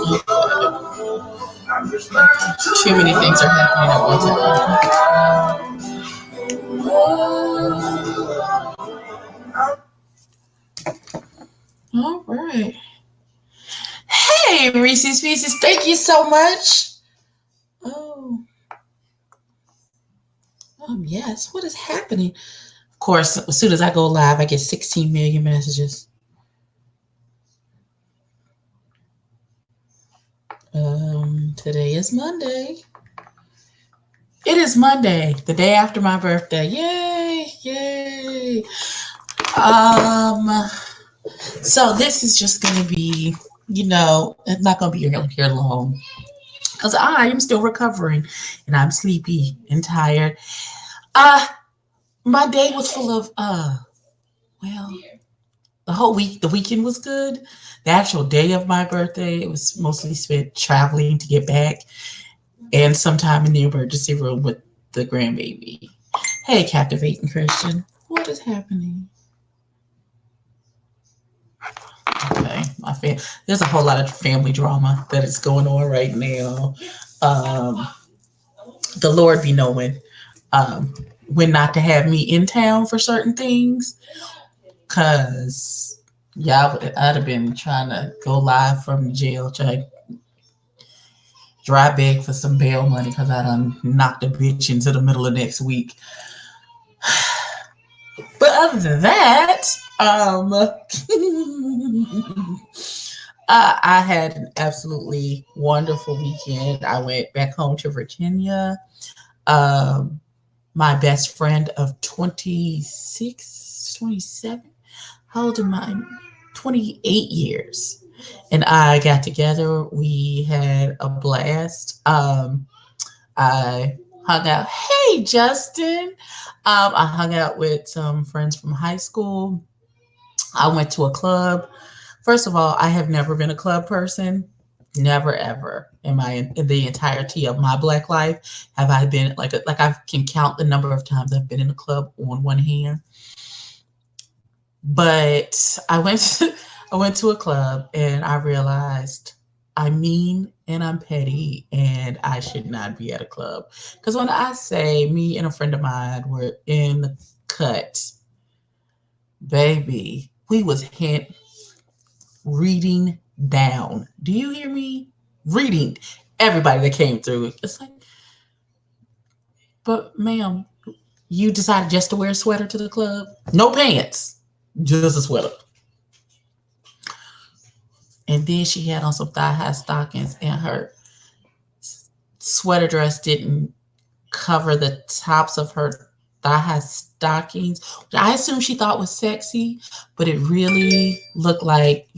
Too many things are happening at one time. All right. Hey, Reese's Pieces, thank you so much. Oh, yes. What is happening? Of course, as soon as I go live, I get 16 million messages. Today is Monday. It is Monday, the day after my birthday. Yay! Yay! Um, so this is just gonna be, it's not gonna be here long because I am still recovering and I'm sleepy and tired. Uh, my day was full of well, the whole week, the weekend was good. The actual day of my birthday, it was mostly spent traveling to get back and sometime in the emergency room with the grandbaby. Hey, captivating Christian, what is happening? Okay, there's a whole lot of family drama that is going on right now. Um, the Lord be knowing um, when not to have me in town for certain things, cause yeah, I'd have been trying to go live from jail, try to dry beg for some bail money, cause I done knocked a bitch into the middle of next week. But other than that, I had an absolutely wonderful weekend. I went back home to Virginia. Um, my best friend of 26, 27. How old am I? 28 years. And I got together. We had a blast. I hung out. Hey, Justin. I hung out with some friends from high school. I went to a club. First of all, I have never been a club person. Never ever in the entirety of my black life have I been like I can count the number of times I've been in a club on one hand. But I went to a club and I realized I'm mean and I'm petty and I should not be at a club. Because when I say me and a friend of mine were in the cut, baby, we was reading down. Do you hear me? Reading everybody that came through. It's like, but ma'am, you decided just to wear a sweater to the club? No pants, just a sweater. And then she had on some thigh high stockings, and her sweater dress didn't cover the tops of her thigh high stockings, which I assume she thought was sexy, but it really looked like.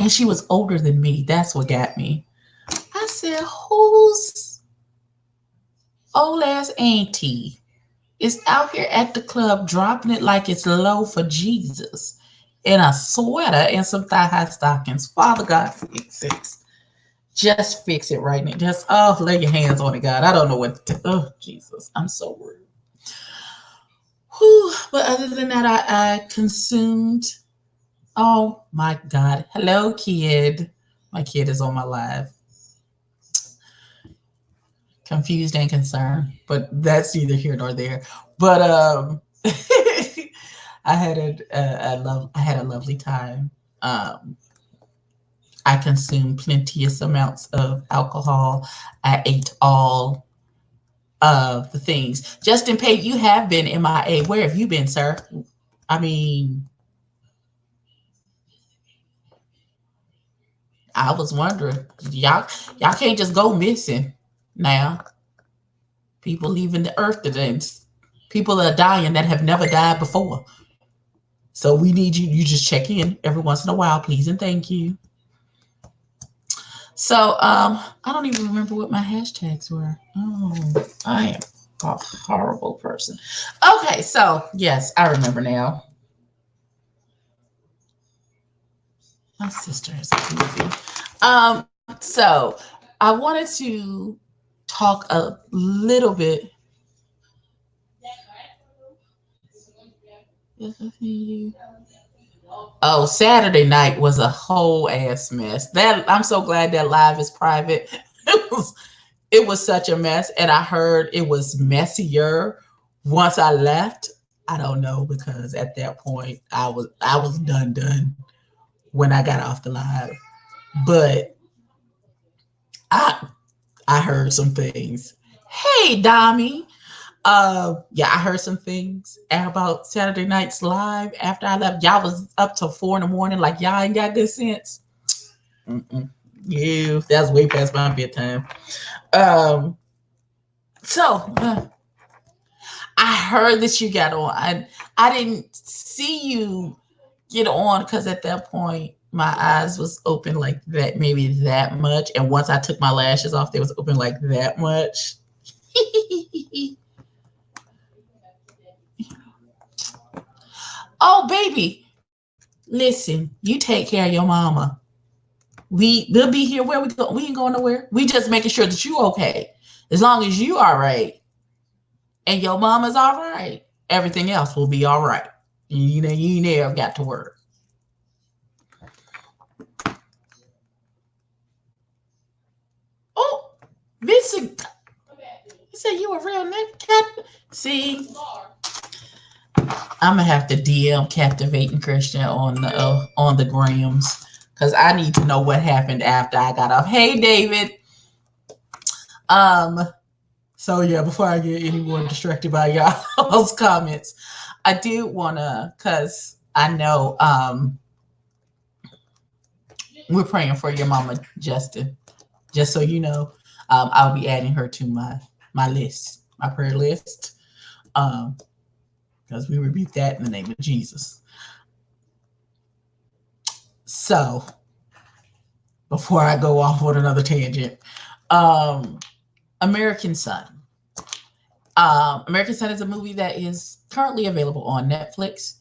And she was older than me. That's what got me. I said, who's old ass auntie is out here at the club dropping it like it's low for Jesus in a sweater and some thigh high stockings? Father God, fix it. Just fix it right now. Just, lay your hands on it, God. I don't know what to, oh, Jesus. I'm so rude. Whew. But other than that, I consumed, oh my God. Hello, kid. My kid is on my live. Confused and concerned, but that's neither here nor there. But I had a lovely time. I consumed plenteous amounts of alcohol. I ate all of the things. Justin Pate, you have been MIA. Where have you been, sir? I mean, I was wondering. Y'all can't just go missing now. People leaving the earth today. People are dying that have never died before. So we need you. You just check in every once in a while, please and thank you. So I don't even remember what my hashtags were. Oh, I am a horrible person. Okay, so yes, I remember now. My sister is a movie. So I wanted to talk a little bit. Oh, Saturday night was a whole ass mess. That I'm so glad that live is private. It was it was such a mess, and I heard it was messier once I left. I don't know because at that point I was done when I got off the live. But I I heard some things. Hey, Dami. Yeah, I heard some things about Saturday night's live after I left. Y'all was up till 4 in the morning, like y'all ain't got good sense. Mm-mm. Yeah, that's way past my bedtime. Um, so I heard that you got on. I didn't see you get on because at that point my eyes was open like that, maybe that much. And once I took my lashes off, they was open like that much. Oh, baby, listen, you take care of your mama. We'll be here where we go. We ain't going nowhere. We just making sure that you okay. As long as you all right and your mama's all right, everything else will be all right. You know, you never got to worry. Oh, Vincent, you said you a real nigga cat. See, I'm gonna have to DM captivating Christian on the grams because I need to know what happened after I got off. Hey, David. Um. So yeah, before I get any more distracted by y'all's comments, I do wanna, cause I know we're praying for your mama, Justin. Just so you know, I'll be adding her to my list, my prayer list. Um, because we rebuke that in the name of Jesus. So before I go off on another tangent, um, American Son. American Son is a movie that is currently available on Netflix.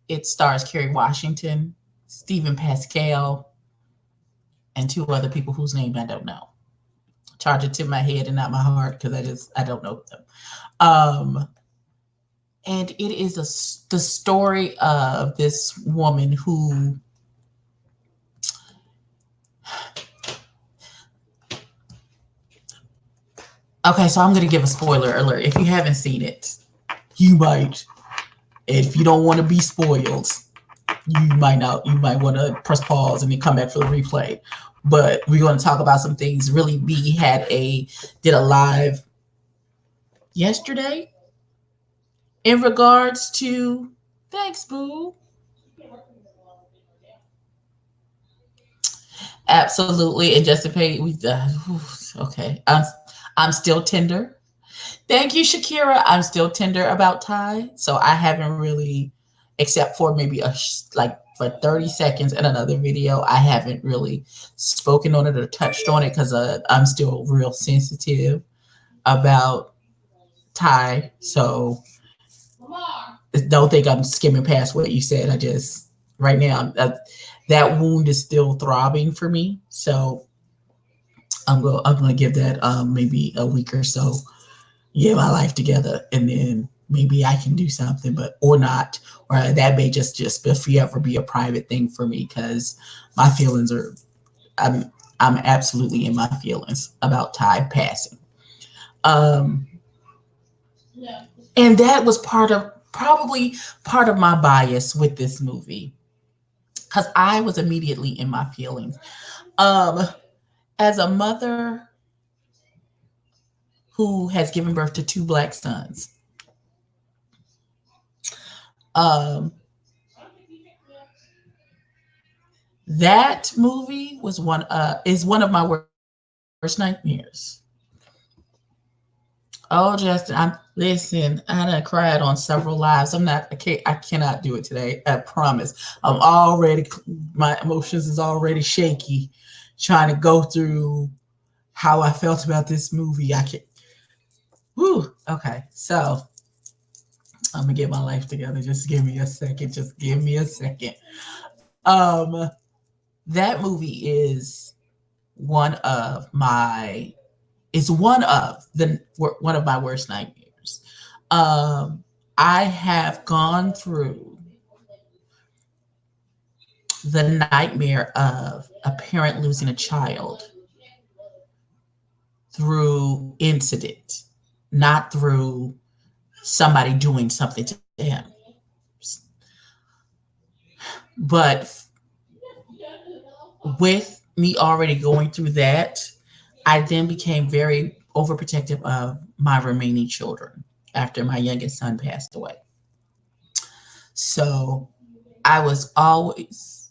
It stars Kerry Washington, Stephen Pascal, and two other people whose name I don't know. Charge it to my head and not my heart because I don't know them. Um, and it is the story of this woman who okay, so I'm going to give a spoiler alert. If you haven't seen it, you might. If you don't want to be spoiled, you might not. You might want to press pause and then come back for the replay. But we're going to talk about some things. Really, B did a live yesterday in regards to thanks, boo. Absolutely, and just to pay, okay. I'm still tender. Thank you, Shakira. I'm still tender about Ty, so I haven't really, except for maybe like for 30 seconds in another video, I haven't really spoken on it or touched on it because I'm still real sensitive about Ty. So don't think I'm skimming past what you said. I just right now that wound is still throbbing for me. So I'm gonna give that maybe a week or so, get my life together, and then maybe I can do something, but or not, or that may just forever be a private thing for me because my feelings are I'm I'm absolutely in my feelings about Ty passing. Um, and that was probably part of my bias with this movie because I was immediately in my feelings. Um, as a mother who has given birth to two black sons, um, that movie was one of my worst nightmares. Oh, Justin, I'm listen. I done cried on several lives. I cannot do it today. I promise. I'm already. My emotions is already shaky, trying to go through how I felt about this movie. I can. Whew. Okay, so I'm gonna get my life together. Just give me a second. Just give me a second. Um, that movie one of my one of my worst nightmares. Um, I have gone through the nightmare of a parent losing a child through incident, not through somebody doing something to him. But with me already going through that, I then became very overprotective of my remaining children after my youngest son passed away. So I was always,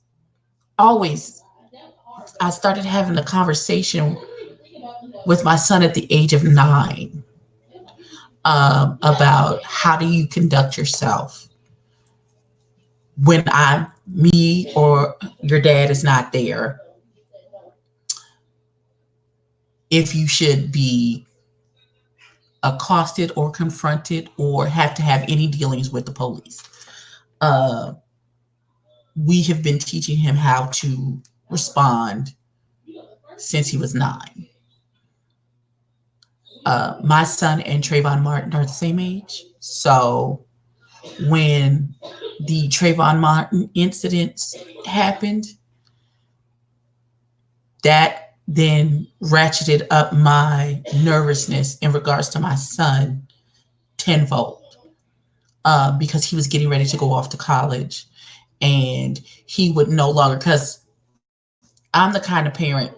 I started having a conversation with my son at the age of 9 about how do you conduct yourself when me or your dad is not there, if you should be accosted or confronted or have to have any dealings with the police. Uh, we have been teaching him how to respond since he was 9. My son and Trayvon Martin are the same age. So when the Trayvon Martin incidents happened, that then ratcheted up my nervousness in regards to my son tenfold, because he was getting ready to go off to college and he would no longer, because I'm the kind of parent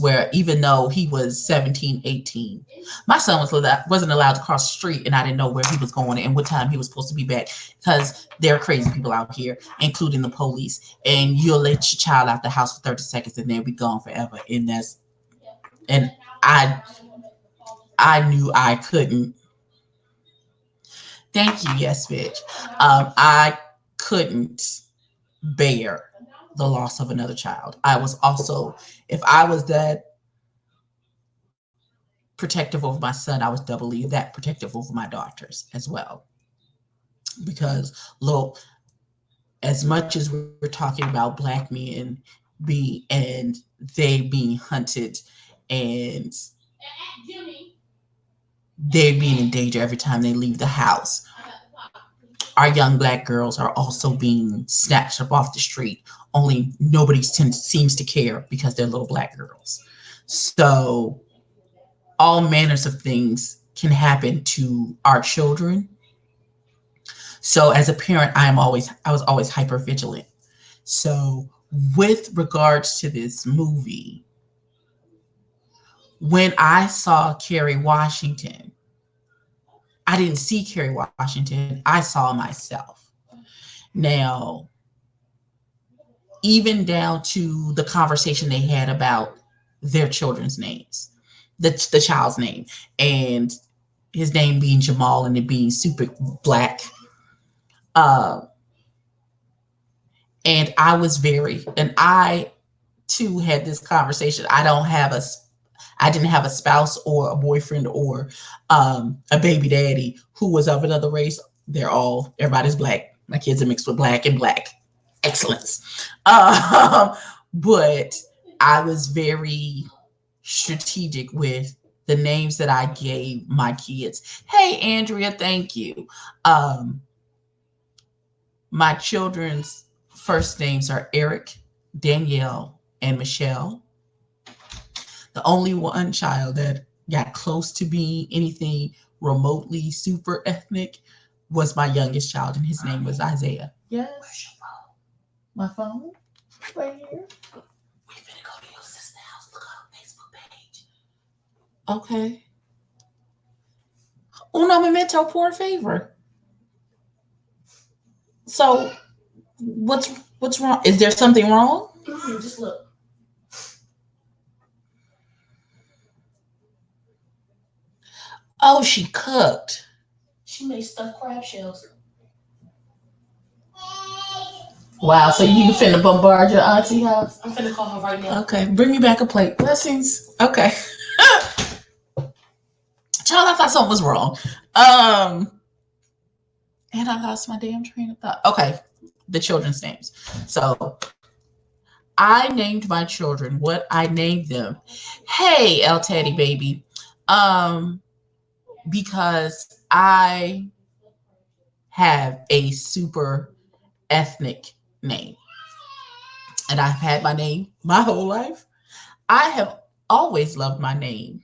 where even though he was 17, 18, my son wasn't allowed to cross the street and I didn't know where he was going and what time he was supposed to be back, because there are crazy people out here, including the police, and you'll let your child out the house for 30 seconds and they'll be gone forever. And I I knew I couldn't. Thank you, yes, bitch. I couldn't bear the loss of another child. I was also, if I was that protective over my son, I was doubly that protective over my daughters as well. Because, look, as much as we're talking about black men and they being hunted and they being in danger every time they leave the house, our young black girls are also being snatched up off the street. Only nobody seems to care because they're little black girls. So all manners of things can happen to our children. So as a parent, I was always hyper vigilant. So with regards to this movie, when I saw Kerry Washington, I didn't see Kerry Washington, I saw myself. Now, even down to the conversation they had about their children's names, the child's name, and his name being Jamal and it being super black. Uh, and I too had this conversation. I didn't have a spouse or a boyfriend or a baby daddy who was of another race. Everybody's black. My kids are mixed with black and black. Excellence. But I was very strategic with the names that I gave my kids. Hey, Andrea, thank you. My children's first names are Eric, Danielle, and Michelle. The only one child that got close to being anything remotely super ethnic was my youngest child, and his name was Isaiah. Yes. Where's your phone? My phone? Right here. We finna go to your sister's house. Look on her Facebook page. Okay. Uno memento por favor. So, what's wrong? Is there something wrong? Just look. Oh, she cooked. She made stuffed crab shells. Wow, so you finna bombard your auntie house? I'm finna call her right now. Okay, bring me back a plate. Blessings. Okay. Child, I thought something was wrong. And I lost my damn train of thought. Okay, the children's names. So I named my children what I named them. Hey, El Teddy baby. Because I have a super ethnic name. and I've had my name my whole life. I have always loved my name.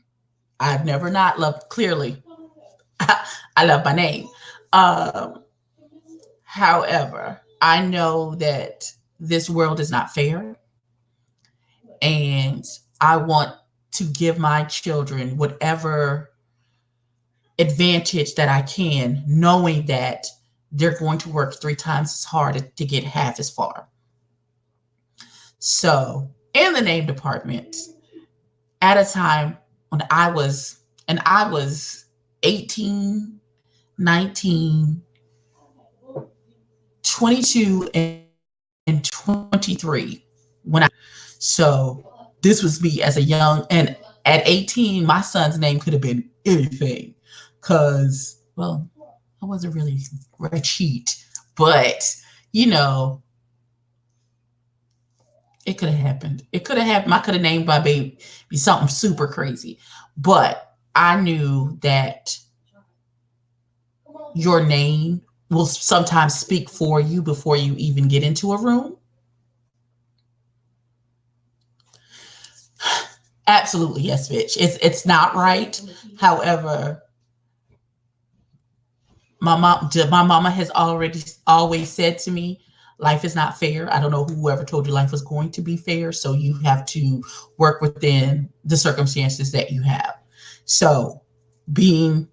I've never not loved, clearly, I love my name. Um, However, I know that this world is not fair, and I want to give my children whatever advantage that I can, knowing that they're going to work three times as hard to get half as far. So, in the name department, at a time when I was 18, 19, 22, and 23 when I, so this was me as a young, and at 18, my son's name could have been anything. Cause, well, I wasn't really a cheat, but you know, it could have happened. It could have happened. I could have named my baby be something super crazy. But I knew that your name will sometimes speak for you before you even get into a room. Absolutely, yes, bitch. It's not right. However, my mama has already always said to me, life is not fair. I don't know whoever told you life was going to be fair, so you have to work within the circumstances that you have. So, being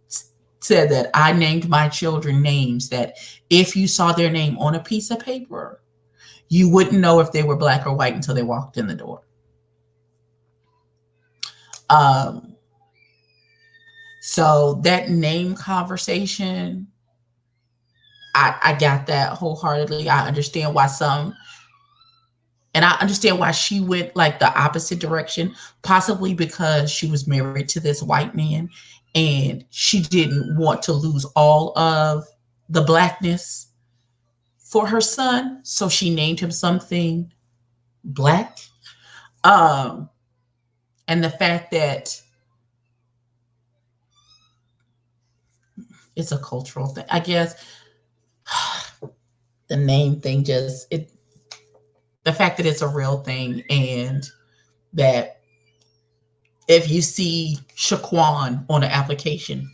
said that, I named my children names that if you saw their name on a piece of paper, you wouldn't know if they were black or white until they walked in the door. Um, so that name conversation, I got that wholeheartedly. I understand why some, and I understand why she went like the opposite direction, possibly because she was married to this white man and she didn't want to lose all of the blackness for her son. So she named him something black. Um, and the fact that it's a cultural thing, I guess. The name thing, just it, the fact that it's a real thing, and that if you see Shaquan on an application,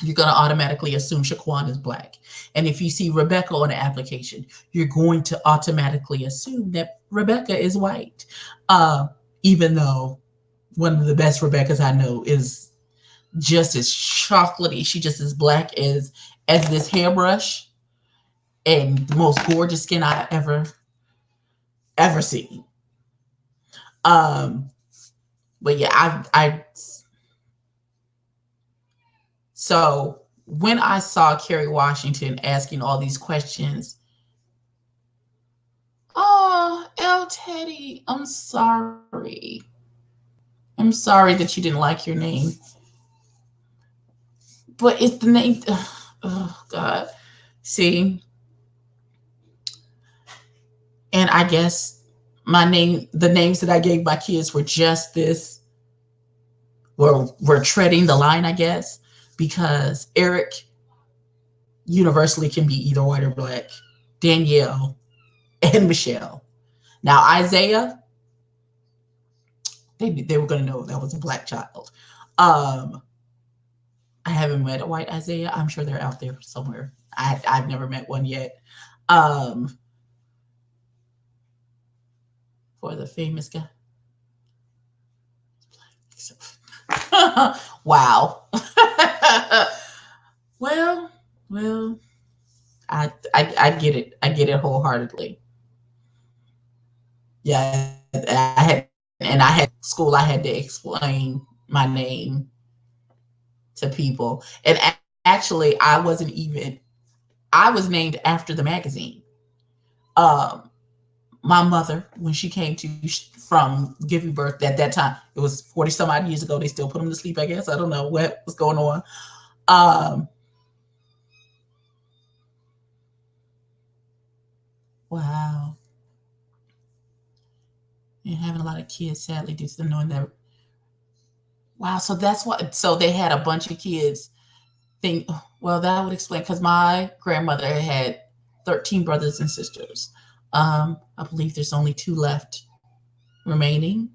you're going to automatically assume Shaquan is black. And if you see Rebecca on an application, you're going to automatically assume that Rebecca is white. Even though one of the best Rebeccas I know is just as chocolatey. She just as black as this hairbrush, and the most gorgeous skin I ever seen. Um, but yeah, I so when I saw Kerry Washington asking all these questions, oh, El Teddy, I'm sorry. I'm sorry that you didn't like your name. But it's the name. Oh, God. See? And I guess the names that I gave my kids were just this, we're treading the line, I guess, because Eric universally can be either white or black, Danielle, and Michelle. Now, Isaiah, they were going to know that was a black child. I haven't met a white Isaiah. I'm sure they're out there somewhere. I've never met one yet. For the famous guy. Wow. well, I get it. I get it wholeheartedly. Yeah, I had school. I had to explain my name to people, and actually, I was named after the magazine. Um, my mother, when she came to from giving birth at that time, it was 40 some odd years ago. They still put them to sleep, I guess. I don't know what was going on. Um, wow. And having a lot of kids, sadly, due to them knowing that. Wow. So that's what, so they had a bunch of kids. Well, that would explain, because my grandmother had 13 brothers and sisters. I believe there's only two left remaining.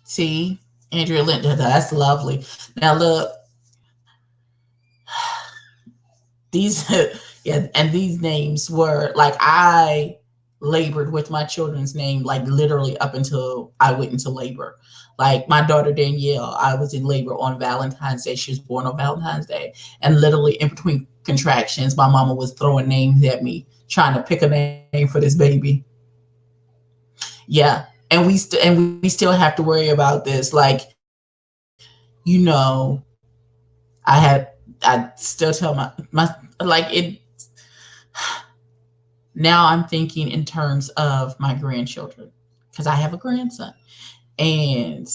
See, Andrea Linda, that's lovely. Now look, these yeah, and these names were like I labored with my children's name like literally up until I went into labor. Like my daughter Danielle, I was in labor on Valentine's Day. She was born on Valentine's Day, and literally in between contractions, my mama was throwing names at me, trying to pick a name for this baby. Yeah, and we still have to worry about this. Like, I still tell my like it. Now I'm thinking in terms of my grandchildren because I have a grandson, and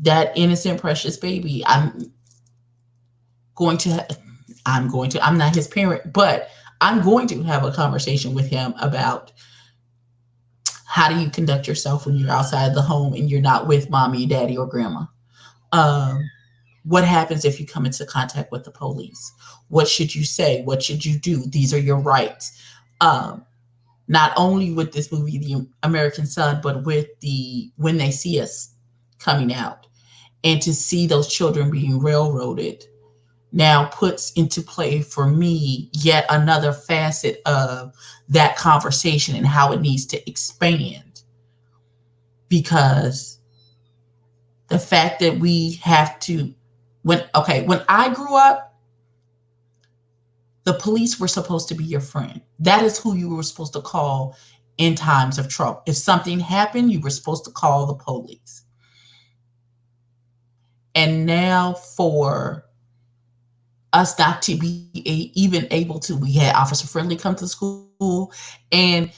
that innocent, precious baby. Going to, I'm not his parent, but I'm going to have a conversation with him about how do you conduct yourself when you're outside the home and you're not with mommy, daddy, or grandma. Um, what happens if you come into contact with the police? What should you say? What should you do? These are your rights. Um, Not only with this movie, The American Son, but with the When They See Us coming out, and to see those children being railroaded now puts into play for me yet another facet of that conversation and how it needs to expand. Because the fact that we have to, when I grew up, the police were supposed to be your friend. That is who you were supposed to call in times of trouble. If something happened, you were supposed to call the police. And now for us not to be even able to, we had Officer Friendly come to school. And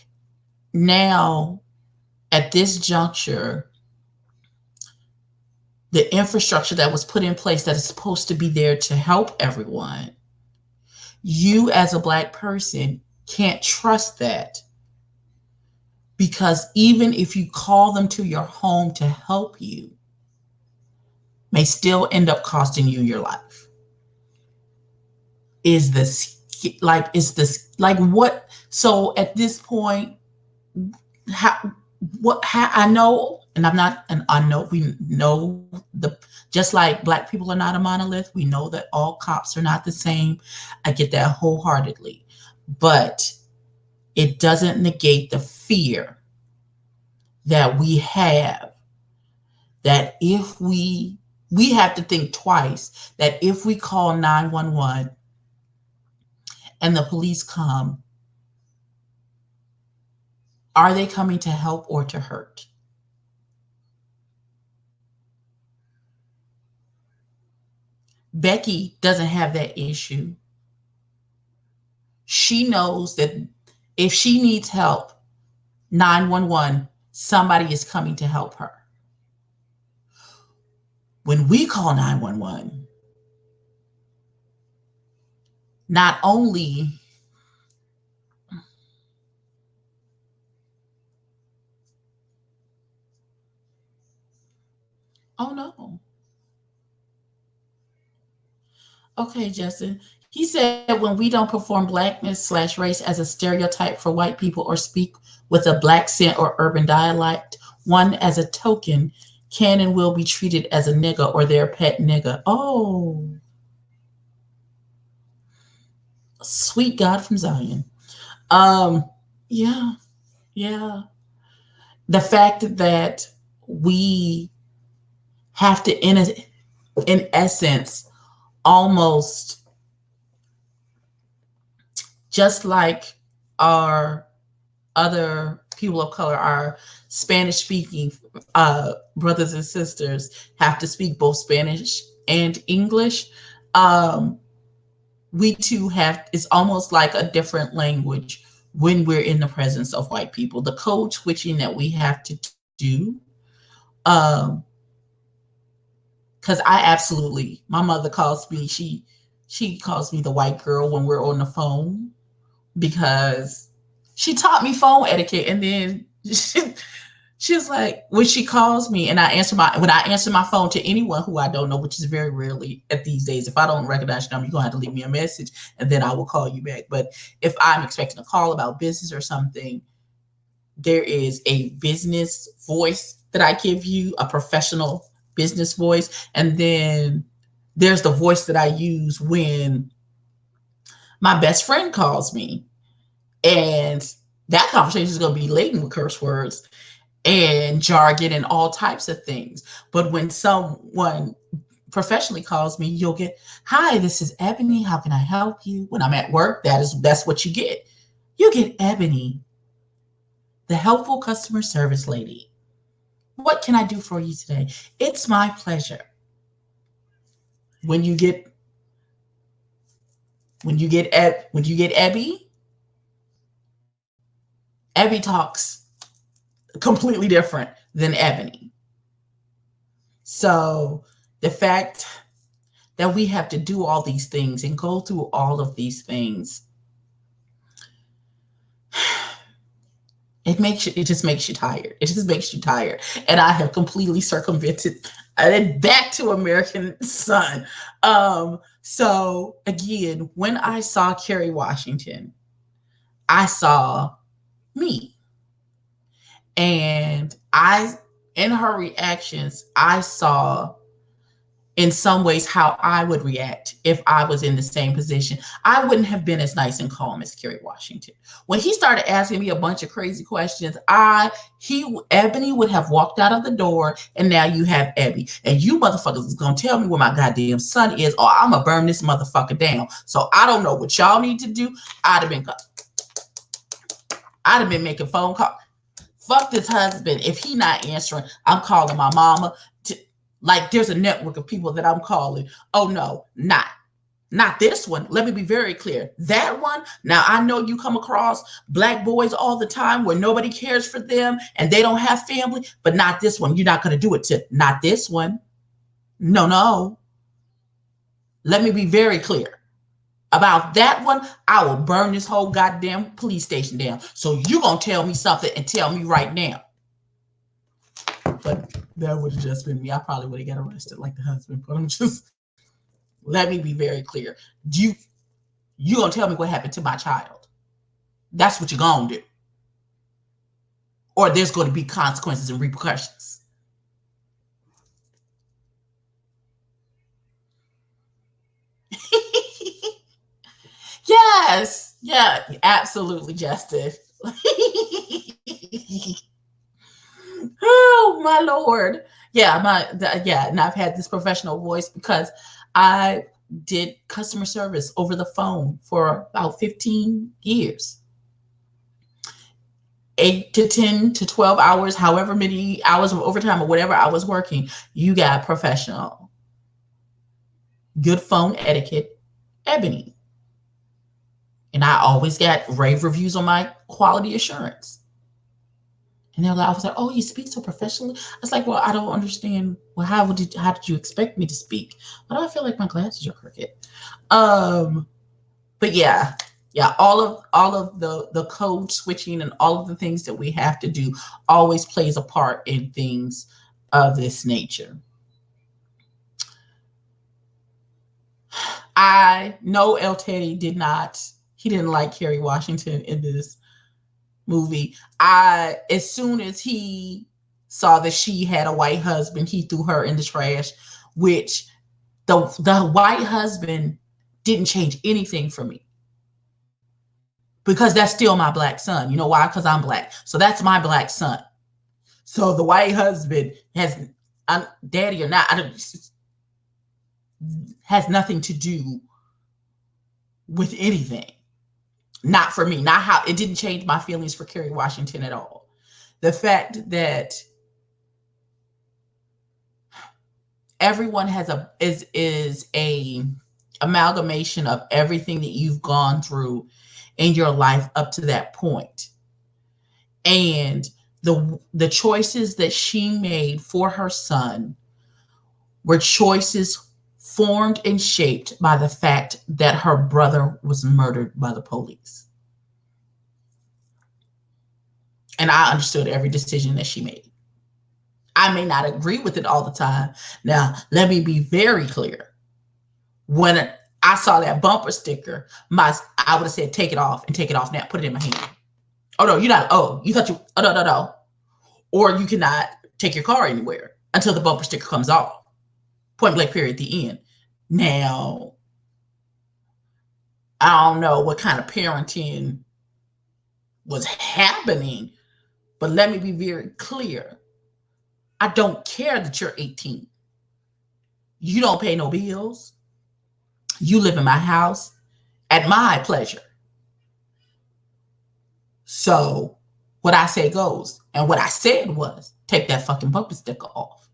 now at this juncture, the infrastructure that was put in place that is supposed to be there to help everyone, you as a Black person can't trust that, because even if you call them to your home to help you, may still end up costing you your life. Is this like what? So at this point, how how I know, and I'm not, and I know we know the, just like Black people are not a monolith, we know that all cops are not the same. I get that wholeheartedly, but it doesn't negate the fear that we have, that if we have to think twice, that if we call 911 and the police come, are they coming to help or to hurt? Becky doesn't have that issue. She knows that if she needs help, 911, somebody is coming to help her. When we call 911, not only, oh no. Okay, Justin. He said when we don't perform blackness/race as a stereotype for white people or speak with a Black accent or urban dialect, one as a token can and will be treated as a nigga or their pet nigga. Oh, sweet God from Zion. Um, yeah, yeah. The fact that we have to, in essence, almost just like our other people of color, our Spanish speaking brothers and sisters have to speak both Spanish and English. Um, we too have, it's almost like a different language when we're in the presence of white people. The code switching that we have to do. Um, because I absolutely, my mother calls me, she calls me the white girl when we're on the phone, because she taught me phone etiquette, and then she She was like, when she calls me and when I answer my phone to anyone who I don't know, which is very rarely at these days, if I don't recognize your number, you're gonna have to leave me a message and then I will call you back. But if I'm expecting a call about business or something, there is a business voice that I give you, a professional business voice, and then there's the voice that I use when my best friend calls me, and that conversation is going to be laden with curse words and jargon and all types of things. But when someone professionally calls me, you'll get, "Hi, this is Ebony. How can I help you?" When I'm at work, that's what you get. You get Ebony, the helpful customer service lady. What can I do for you today? It's my pleasure. When you get Ebby, Ebby talks completely different than Ebony. So the fact that we have to do all these things and go through all of these things, it just makes you tired. It just makes you tired. And I have completely circumvented back to American Son. So again, when I saw Kerry Washington, I saw me. And in her reactions, I saw in some ways how I would react if I was in the same position. I wouldn't have been as nice and calm as Kerry Washington. When he started asking me a bunch of crazy questions, Ebony would have walked out of the door, and now you have Ebby. And you motherfuckers is gonna tell me where my goddamn son is, or I'm gonna burn this motherfucker down. So I don't know what y'all need to do. I'd have been making phone calls. Fuck this husband. If he not answering, I'm calling my mama. Like, there's a network of people that I'm calling. Oh no, not this one. Let me be very clear. That one, now I know you come across Black boys all the time where nobody cares for them and they don't have family, but not this one. You're not going to do it to not this one. No. Let me be very clear. About that one, I will burn this whole goddamn police station down. So you're going to tell me something and tell me right now. But that would have just been me. I probably would have got arrested like the husband. But let me be very clear. You gonna tell me what happened to my child? That's what you're gonna do. Or there's going to be consequences and repercussions. Yes. Yeah, absolutely, Justin. Oh my Lord. Yeah, and I've had this professional voice because I did customer service over the phone for about 15 years. 8 to 10 to 12 hours, however many hours of overtime or whatever I was working, you got professional. Good phone etiquette, Ebony. And I always got rave reviews on my quality assurance. And I was like, "Oh, you speak so professionally." I was like, "Well, I don't understand. Well, how did you expect me to speak? Why do I feel like my glasses are crooked?" But yeah, all of the code switching and all of the things that we have to do always plays a part in things of this nature. I know El Teddy didn't like Kerry Washington in this movie. As soon as he saw that she had a white husband, he threw her in the trash, which the white husband didn't change anything for me. Because that's still my black son. You know why? Because I'm black. So that's my black son. So the white husband daddy or not, has nothing to do with anything. Not for me. Not how it didn't change my feelings for Kerry Washington at all. The fact that everyone is a amalgamation of everything that you've gone through in your life up to that point. And the choices that she made for her son were choices formed and shaped by the fact that her brother was murdered by the police. And I understood every decision that she made. I may not agree with it all the time. Now, let me be very clear. When I saw that bumper sticker, I would have said, take it off and take it off now. Put it in my hand. Oh, no, you're not. Oh, you thought you, oh, no, no, no. Or you cannot take your car anywhere until the bumper sticker comes off. Point blank period at the end. Now, I don't know what kind of parenting was happening, but let me be very clear. I don't care that you're 18. You don't pay no bills. You live in my house at my pleasure. So what I say goes. And what I said was, take that fucking bumper sticker off.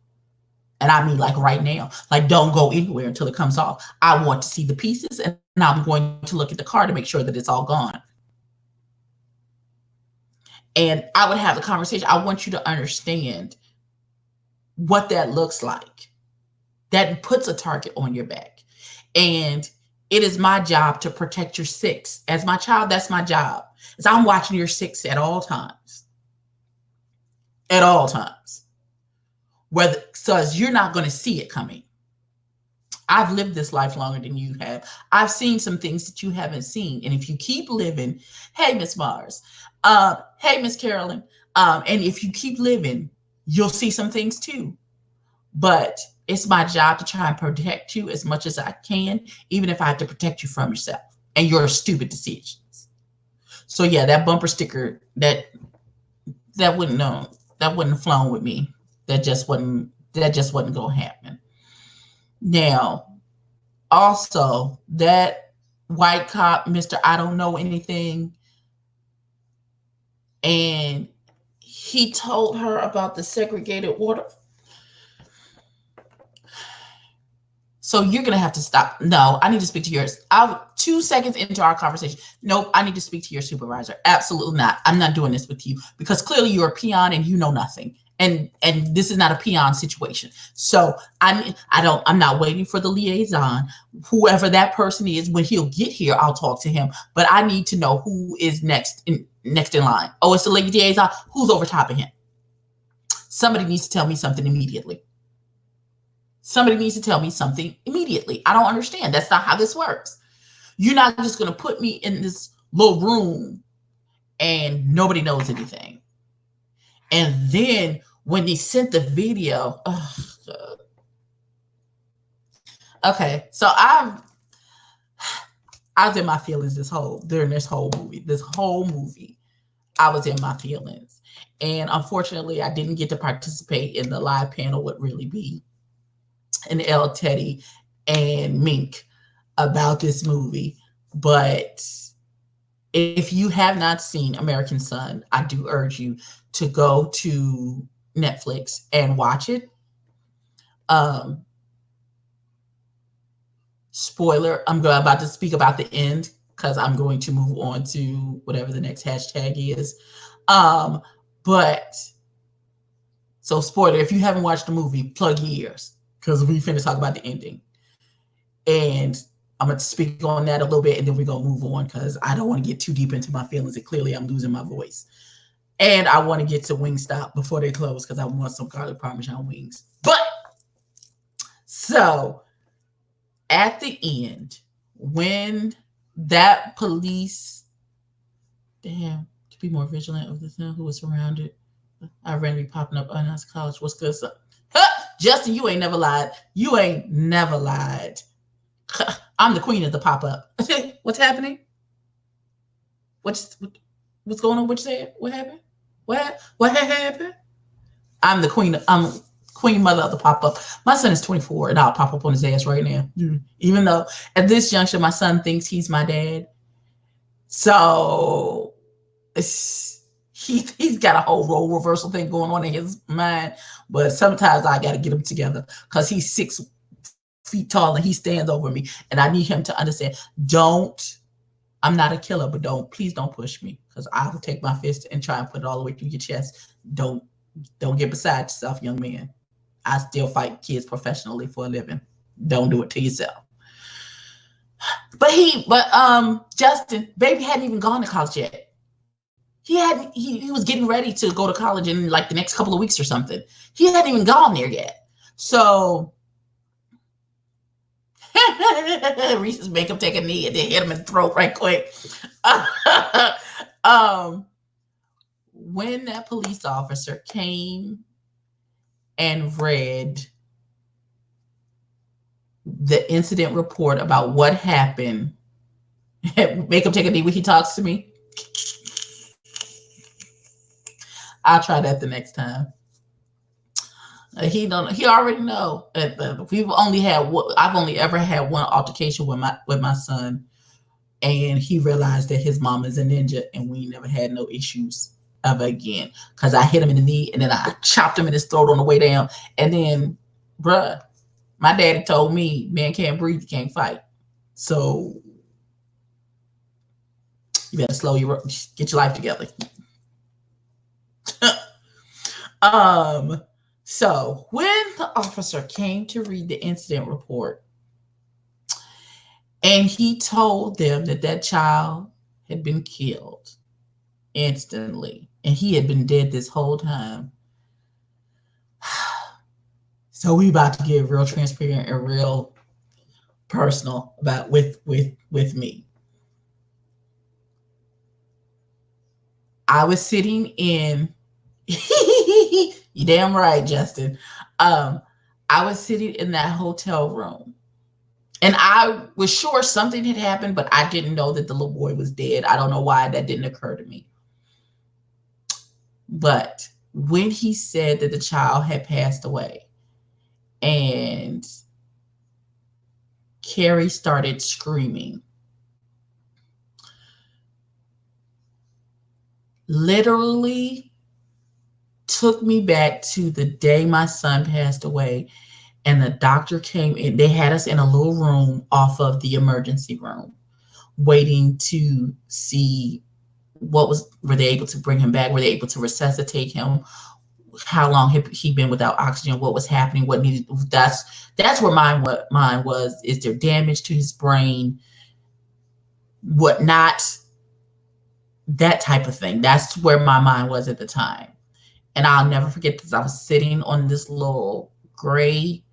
And I mean, like right now, like don't go anywhere until it comes off. I want to see the pieces, and I'm going to look at the car to make sure that it's all gone. And I would have the conversation. I want you to understand what that looks like. That puts a target on your back. And it is my job to protect your six. As my child, that's my job. Is I'm watching your six at all times. At all times. Whether, so as you're not going to see it coming. I've lived this life longer than you have. I've seen some things that you haven't seen. And if you keep living, hey, Miss Mars, hey, Miss Carolyn, and if you keep living, you'll see some things too. But it's my job to try and protect you as much as I can, even if I have to protect you from yourself and your stupid decisions. So yeah, that bumper sticker, that wouldn't have flown with me. That just wasn't gonna happen. Now, also that white cop, Mr. I don't know anything, and he told her about the segregated water. So you're going to have to stop. No, I need to speak to yours. 2 seconds into our conversation. Nope, I need to speak to your supervisor. Absolutely not. I'm not doing this with you because clearly you're a peon and you know nothing. And this is not a peon situation. So I'm not waiting for the liaison. Whoever that person is, when he'll get here, I'll talk to him. But I need to know who is next in line. Oh, it's the lady liaison. Who's over top of him? Somebody needs to tell me something immediately. Somebody needs to tell me something immediately. I don't understand. That's not how this works. You're not just going to put me in this little room and nobody knows anything. And then when they sent the video, oh, God. Okay, so I was in my feelings during this whole movie. This whole movie, I was in my feelings. And unfortunately, I didn't get to participate in the live panel with Really B and L. Teddy and Mink about this movie. But if you have not seen American Son, I do urge you to go to Netflix and watch it. Spoiler, I'm about to speak about the end because I'm going to move on to whatever the next hashtag is. But so spoiler, if you haven't watched the movie, plug your ears because we finna talk about the ending. And I'm going to speak on that a little bit and then we're going to move on because I don't want to get too deep into my feelings and clearly I'm losing my voice. And I want to get to Wingstop before they close because I want some garlic parmesan wings. But so at the end, when that police, to be more vigilant of the thing who was surrounded, I randomly popping up unannounced college. What's good? So, Justin, you ain't never lied. You ain't never lied. I'm the queen of the pop-up. What's happening? What's going on? What you said? What happened? What happened? I'm the queen. I'm queen mother of the pop-up. My son is 24 and I'll pop up on his ass right now. Even though at this juncture, my son thinks he's my dad. So he's got a whole role reversal thing going on in his mind. But sometimes I got to get him together because he's 6 feet tall and he stands over me. And I need him to understand, I'm not a killer, but please don't push me because I will take my fist and try and put it all the way through your chest. Don't get beside yourself, young man. I still fight kids professionally for a living. Don't do it to yourself. But Justin, baby hadn't even gone to college yet. He was getting ready to go to college in like the next couple of weeks or something. He hadn't even gone there yet. So Reese's make him take a knee and then hit him in the throat right quick. um, when that police officer came and read the incident report about what happened, make him take a knee when he talks to me. I'll try that the next time. He don't. He already know. We've only had. I've only ever had one altercation with my son, and he realized that his mom is a ninja, and we never had no issues ever again. Because I hit him in the knee, and then I chopped him in his throat on the way down, and then, bruh, my daddy told me, man can't breathe, can't fight. So you better get your life together. So when the officer came to read the incident report, and he told them that that child had been killed instantly, and he had been dead this whole time. So we about to get real transparent and real personal about with me. I was sitting in you damn right, Justin. I was sitting in that hotel room, and I was sure something had happened, but I didn't know that the little boy was dead. I don't know why that didn't occur to me. But when he said that the child had passed away, and Carrie started screaming, literally took me back to the day my son passed away, and the doctor came in. They had us in a little room off of the emergency room, waiting to see were they able to bring him back? Were they able to resuscitate him? How long had he been without oxygen? What was happening? What needed? That's where mine was. Is there damage to his brain? What not? That type of thing. That's where my mind was at the time. And I'll never forget this. I was sitting on this little gray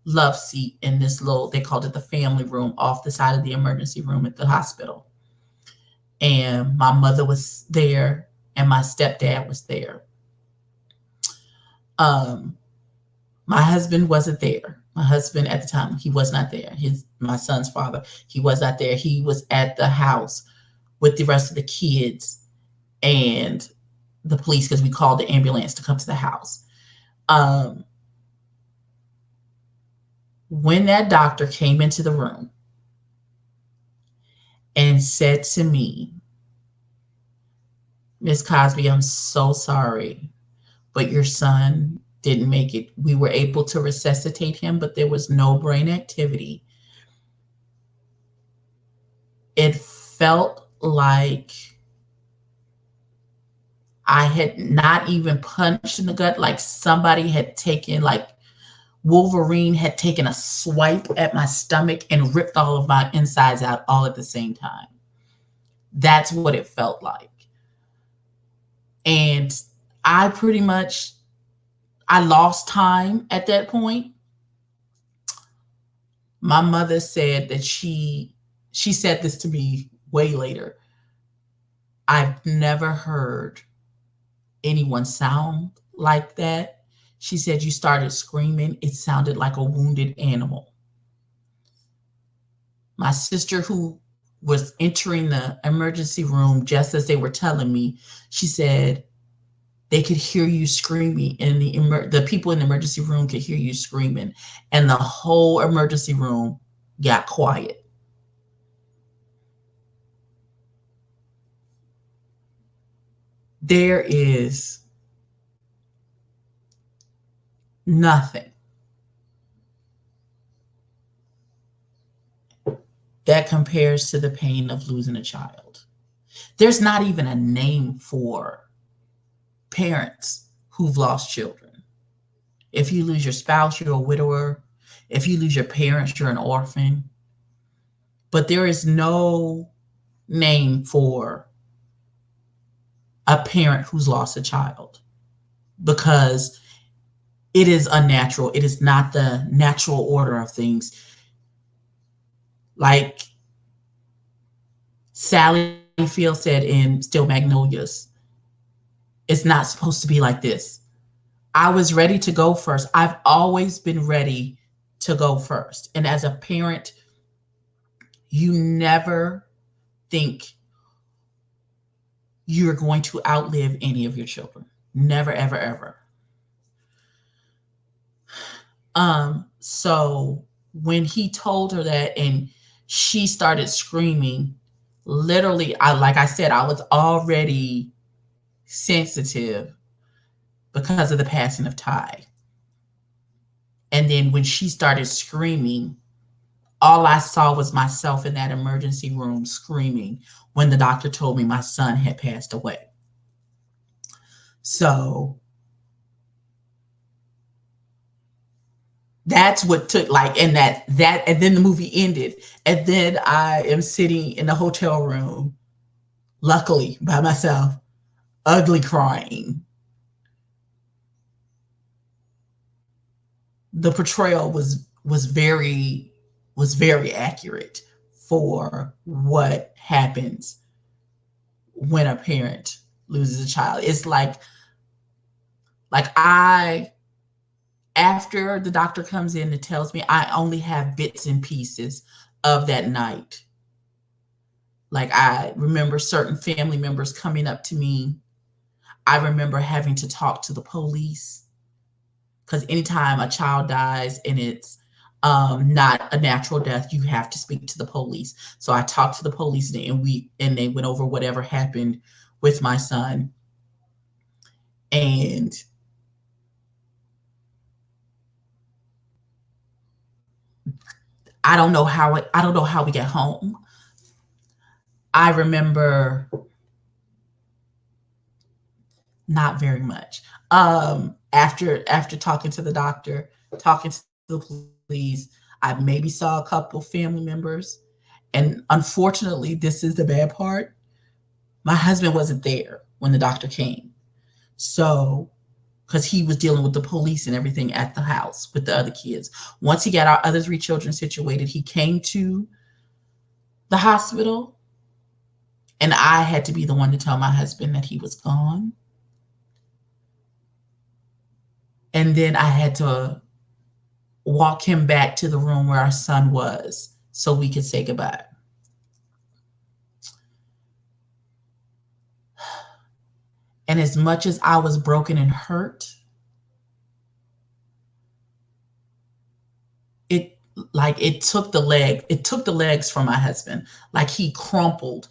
love seat in this little, they called it the family room, off the side of the emergency room at the hospital. And my mother was there, and my stepdad was there. My husband wasn't there. My husband at the time, he was not there. My son's father, he was not there. He was at the house with the rest of the kids and the police, because we called the ambulance to come to the house. When that doctor came into the room and said to me, Miss Cosby, I'm so sorry, but your son didn't make it. We were able to resuscitate him, but there was no brain activity. It felt like I had not even punched in the gut, like somebody had taken, like Wolverine had taken a swipe at my stomach and ripped all of my insides out all at the same time. That's what it felt like. And I lost time at that point. My mother said that she said this to me way later. I've never heard anyone sound like that. She said, you started screaming. It sounded like a wounded animal. My sister, who was entering the emergency room just as they were telling me, she said they could hear you screaming, and the people in the emergency room could hear you screaming, and the whole emergency room got quiet. There is nothing that compares to the pain of losing a child. There's not even a name for parents who've lost children. If you lose your spouse, you're a widower. If you lose your parents, you're an orphan. But there is no name for a parent who's lost a child, because it is unnatural. It is not the natural order of things. Like Sally Field said in Still Magnolias, it's not supposed to be like this. I was ready to go first. I've always been ready to go first. And as a parent, you never think you're going to outlive any of your children. Never, ever, ever. So when he told her that and she started screaming, literally, like I said, I was already sensitive because of the passing of Ty. And then when she started screaming, all I saw was myself in that emergency room screaming when the doctor told me my son had passed away. So that's what took, like, and and then the movie ended. And then I am sitting in the hotel room, luckily by myself, ugly crying. The portrayal was very accurate for what happens when a parent loses a child. It's like I after the doctor comes in and tells me, I only have bits and pieces of that night. Like I remember certain family members coming up to me. I remember having to talk to the police, because anytime a child dies and it's not a natural death, you have to speak to the police. So I talked to the police, and they went over whatever happened with my son. And I don't know how we get home. I remember not very much. After talking to the doctor, talking to the police, I maybe saw a couple family members. And unfortunately, this is the bad part. My husband wasn't there when the doctor came. So, because he was dealing with the police and everything at the house with the other kids. Once he got our other three children situated, he came to the hospital, and I had to be the one to tell my husband that he was gone. And then I had to walk him back to the room where our son was so we could say goodbye. And as much as I was broken and hurt, it it took the legs from my husband. Like he crumpled.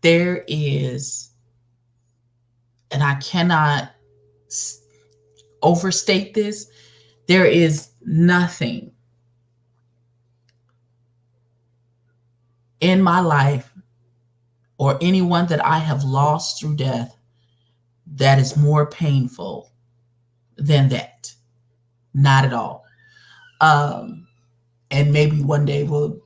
There is, and I cannot overstate this, there is nothing in my life or anyone that I have lost through death that is more painful than that. Not at all. And maybe one day when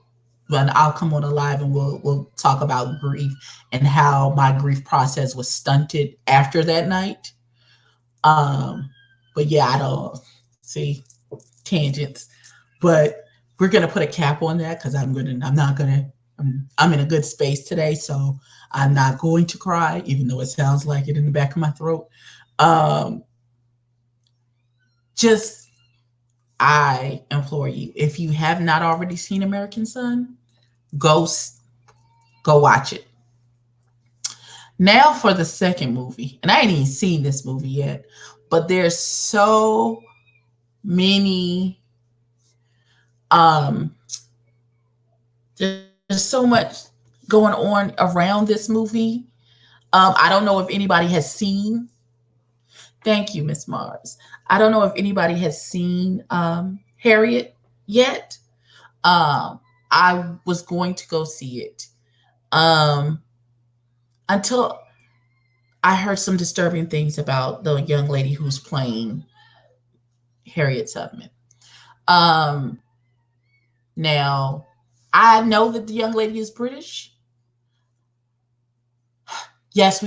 I'll come on a live and we'll talk about grief and how my grief process was stunted after that night. But yeah, I don't see tangents, but we're gonna put a cap on that because I'm in a good space today, so I'm not going to cry, even though it sounds like it in the back of my throat. Just I implore you, if you have not already seen American Son, go watch it. Now for the second movie, and I ain't even seen this movie yet, but there's so many there's so much going on around this movie. I don't know if anybody has seen. Thank you, Miss Mars. I don't know if anybody has seen Harriet yet. I was going to go see it until I heard some disturbing things about the young lady who's playing Harriet Tubman. Now, I know that the young lady is British. Yes,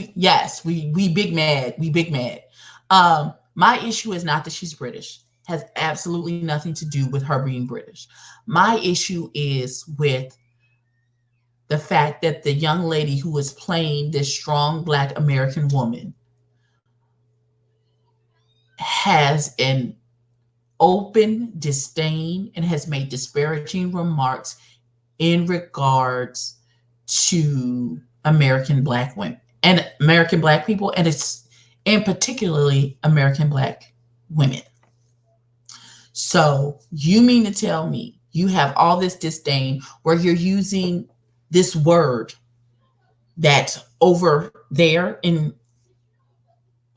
we big mad. We big mad. My issue is not that she's British. Has absolutely nothing to do with her being British. My issue is with the fact that the young lady who is playing this strong Black American woman has an open disdain and has made disparaging remarks in regards to American Black women and American Black people, and particularly American Black women. So you mean to tell me you have all this disdain where you're using this word that over there in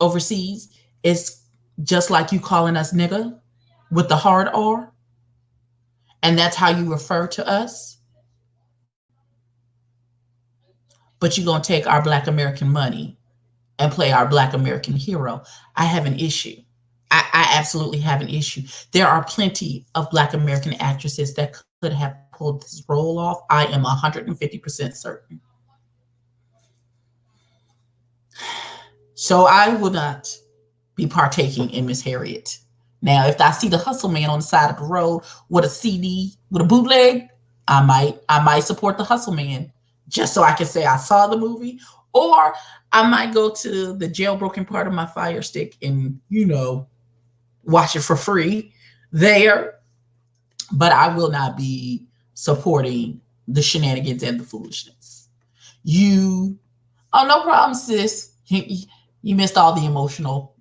overseas is just like you calling us nigga with the hard R, and that's how you refer to us, but you're going to take our Black American money and play our Black American hero. I have an issue. I absolutely have an issue. There are plenty of Black American actresses that could have pulled this role off. I am 150% certain. So I will not be partaking in Miss Harriet. Now, if I see the hustle man on the side of the road with a CD, with a bootleg, I might support the hustle man just so I can say I saw the movie. Or I might go to the jailbroken part of my Fire Stick and, watch it for free there. But I will not be supporting the shenanigans and the foolishness. No problem, sis. You missed all the emotional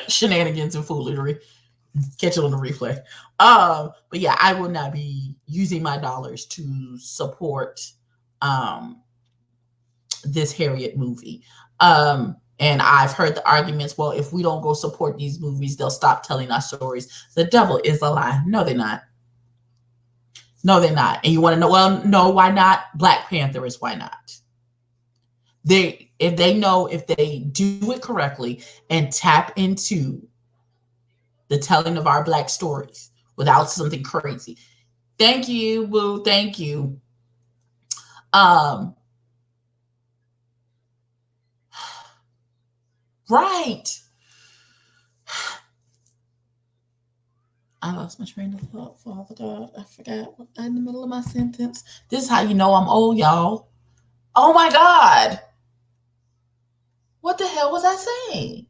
shenanigans and foolery. Catch it on the replay. But yeah, I will not be using my dollars to support this Harriet movie. And I've heard the arguments, well, if we don't go support these movies, they'll stop telling our stories. The devil is a lie. No, they're not. No, they're not. And you want to know, well, no, why not? Black Panther is why not. If they do it correctly and tap into the telling of our Black stories without something crazy. Thank you, boo. Thank you. Right. I lost my train of thought, Father God. I forgot in the middle of my sentence. This is how you know I'm old, y'all. Oh my God. What the hell was I saying?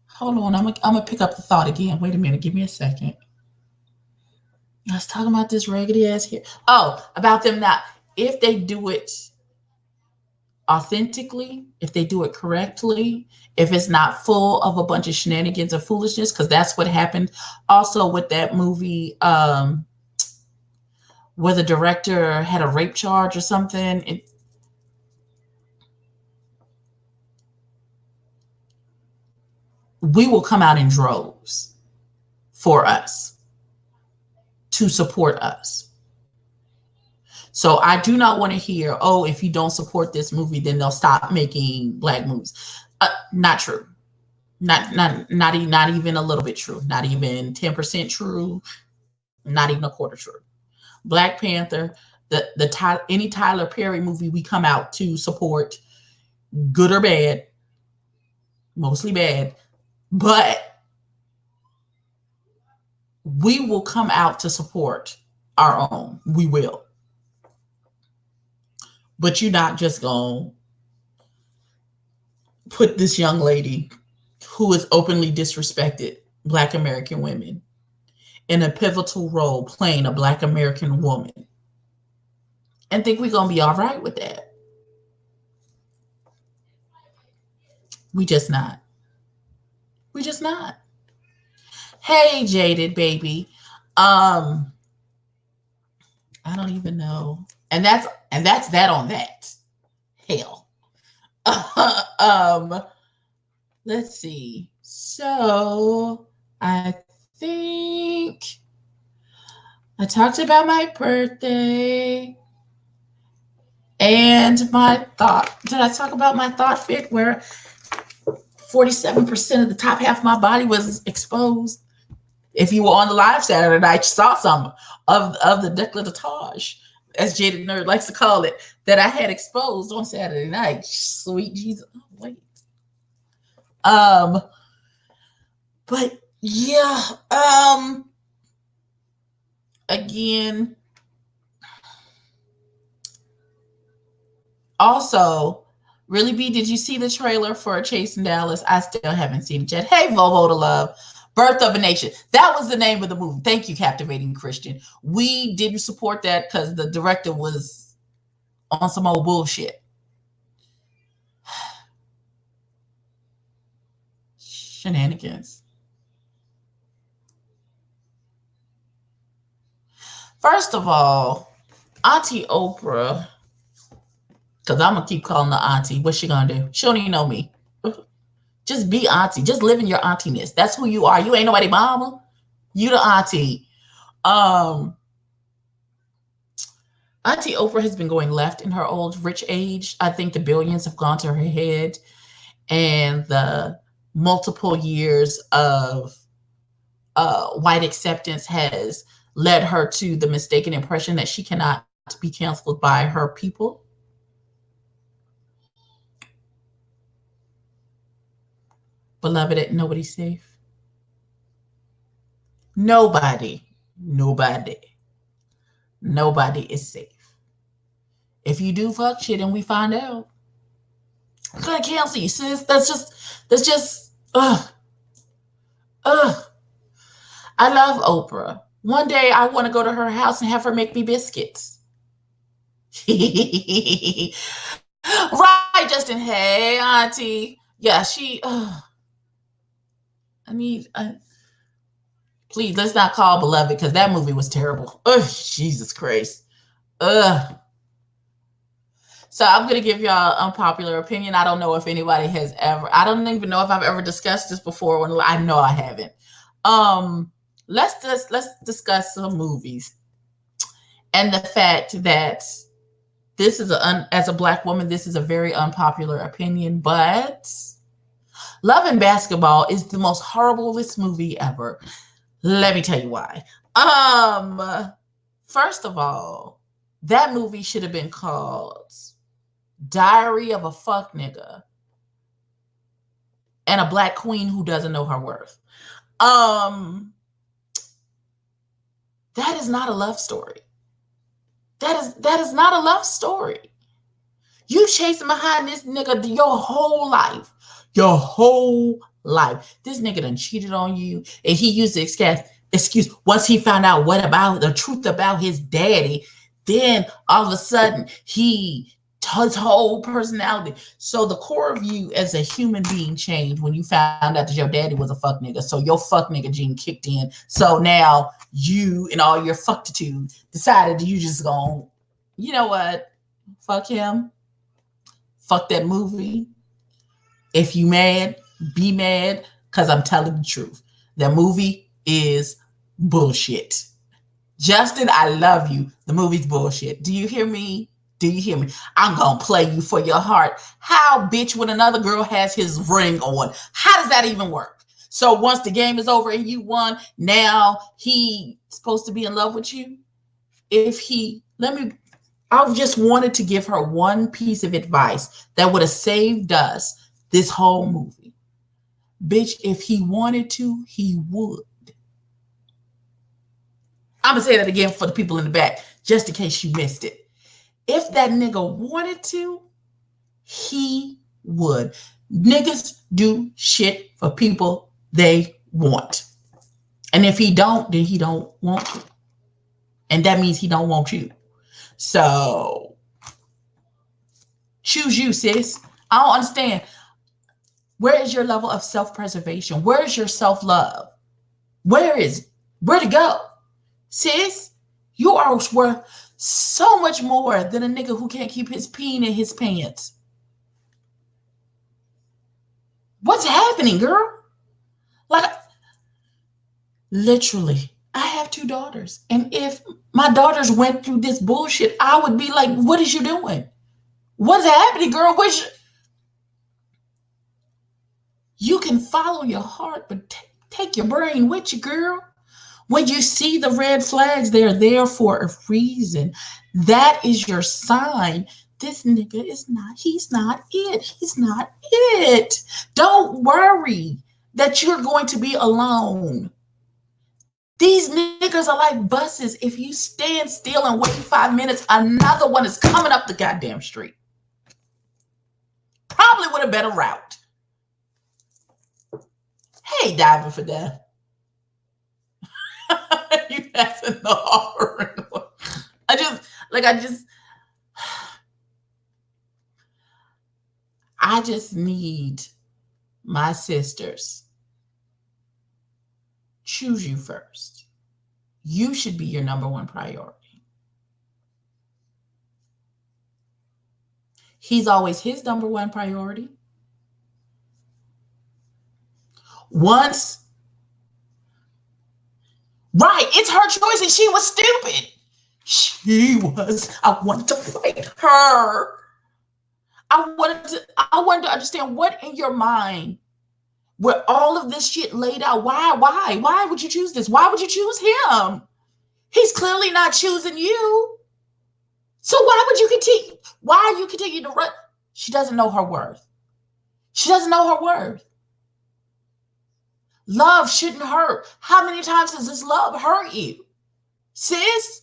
Hold on. I'm gonna pick up the thought again. Wait a minute. Give me a second. I was talking about this raggedy ass here. Oh, about them not. If they do it authentically, if they do it correctly, if it's not full of a bunch of shenanigans or foolishness, because that's what happened also with that movie where the director had a rape charge or something. We will come out in droves for us to support us. So I do not want to hear, oh, if you don't support this movie, then they'll stop making Black movies. Not true. Not even a little bit true. Not even 10% true. Not even a quarter true. Black Panther, any Tyler Perry movie we come out to support, good or bad, mostly bad, but we will come out to support our own. We will. But you're not just going to put this young lady who has openly disrespected Black American women in a pivotal role playing a Black American woman and think we're going to be all right with that. We just not. We just not. Hey, Jaded baby. I don't even know. And that's that on that. Hell. Let's see. So I think I talked about my birthday and my thought. Did I talk about my thought fit where 47% of the top half of my body was exposed? If you were on the live Saturday night, you saw some of the décolletage, as Jaded Nerd likes to call it, that I had exposed on Saturday night. Sweet Jesus. Oh, wait. Um, but yeah, again, also, really B, did you see the trailer for Chase in Dallas? I still haven't seen it yet. Hey, Vovo to Love. Birth of a Nation. That was the name of the movie. Thank you, Captivating Christian. We didn't support that because the director was on some old bullshit. Shenanigans. First of all, Auntie Oprah, because I'm going to keep calling her Auntie. What's she going to do? She don't even know me. Just be Auntie. Just live in your auntiness. That's who you are. You ain't nobody mama. You the Auntie. Auntie Oprah has been going left in her old rich age. I think the billions have gone to her head, and the multiple years of white acceptance has led her to the mistaken impression that she cannot be canceled by her people. Beloved, ain't nobody safe. Nobody, nobody, nobody is safe. If you do fuck shit and we find out, I'm gonna cancel you, sis. That's just, ugh. I love Oprah. One day I want to go to her house and have her make me biscuits. Right, Justin. Hey, Auntie. Yeah, I need, please, let's not call Beloved because that movie was terrible. Ugh, Jesus Christ. Ugh. So I'm going to give y'all an unpopular opinion. I don't know if anybody has ever, I don't even know if I've ever discussed this before. When I know I haven't. Let's discuss some movies and the fact that this is as a Black woman, this is a very unpopular opinion, but Love and Basketball is the most horriblest movie ever. Let me tell you why. First of all, that movie should have been called Diary of a Fuck Nigga and a Black Queen Who Doesn't Know Her Worth. That is not a love story. That is not a love story. You chasing behind this nigga your whole life. Your whole life. This nigga done cheated on you, and he used the excuse once he found out what about the truth about his daddy, then all of a sudden his whole personality. So the core of you as a human being changed when you found out that your daddy was a fuck nigga. So your fuck nigga gene kicked in. So now you and all your fucktitude decided you just gonna, you know what? Fuck him. Fuck that movie. If you mad, be mad, because I'm telling the truth. That movie is bullshit. Justin, I love you. The movie's bullshit. Do you hear me? Do you hear me? I'm going to play you for your heart. How, bitch, when another girl has his ring on? How does that even work? So once the game is over and you won, now he's supposed to be in love with you? I just wanted to give her one piece of advice that would have saved us this whole movie. Bitch, if he wanted to, he would. I'm going to say that again for the people in the back, just in case you missed it. If that nigga wanted to, he would. Niggas do shit for people they want. And if he don't, then he don't want to. And that means he don't want you. So, choose you, sis. I don't understand. Where is your level of self-preservation? Where is your self-love? Where is it? Where to go? Sis, you are worth so much more than a nigga who can't keep his peen in his pants. What's happening, girl? Like, literally, I have 2 daughters. And if my daughters went through this bullshit, I would be like, what is you doing? What's happening, girl? You can follow your heart, but take your brain with you, girl. When you see the red flags, they're there for a reason. That is your sign. This nigga is not, he's not it. He's not it. Don't worry that you're going to be alone. These niggas are like buses. If you stand still and wait 5 minutes, another one is coming up the goddamn street. Probably with a better route. Hey, diving for death. You passing the horror. I just need my sisters. Choose you first. You should be your number one priority. He's always his number one priority. Once, right, it's her choice and she was stupid. I wanted to fight her. I wanted to understand what in your mind, with all of this shit laid out, why would you choose this? Why would you choose him? He's clearly not choosing you. So why would you continue? Why are you continue to run? She doesn't know her worth. She doesn't know her worth. Love shouldn't hurt. How many times does this love hurt you? Sis,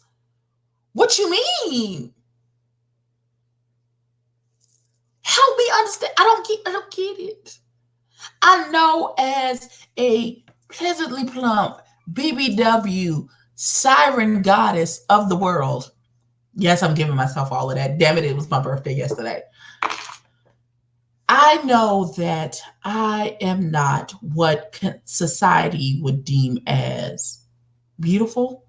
what you mean? Help me understand. I don't get it. I know as a pleasantly plump BBW siren goddess of the world. Yes, I'm giving myself all of that. Damn it, it was my birthday yesterday. I know that I am not what society would deem as beautiful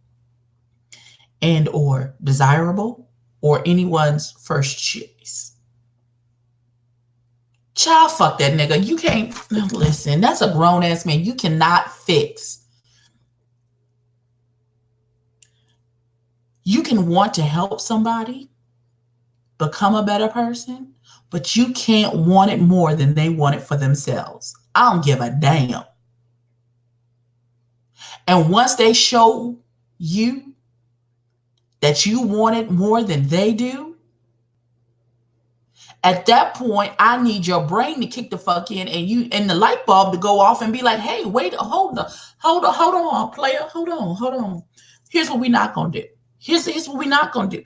and or desirable or anyone's first choice. Child, fuck that nigga. You can't, listen, that's a grown ass man. You cannot fix. You can want to help somebody become a better person, but you can't want it more than they want it for themselves. I don't give a damn. And once they show you that you want it more than they do, at that point, I need your brain to kick the fuck in and the light bulb to go off and be like, hey, wait, hold on, player, hold on. Here's what we're not gonna do. Here's what we're not gonna do.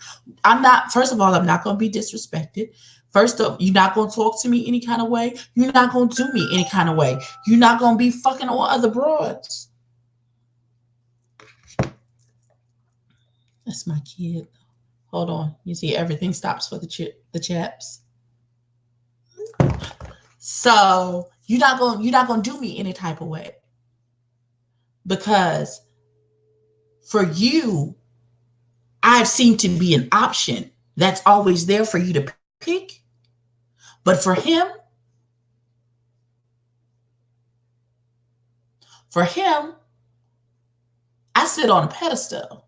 First of all, I'm not gonna be disrespected. First off, you're not gonna talk to me any kind of way. You're not gonna do me any kind of way. You're not gonna be fucking on other broads. That's my kid. Hold on. You see, everything stops for the chaps. So you're not gonna do me any type of way, because for you, I've seemed to be an option that's always there for you to pick. But for him, I sit on a pedestal.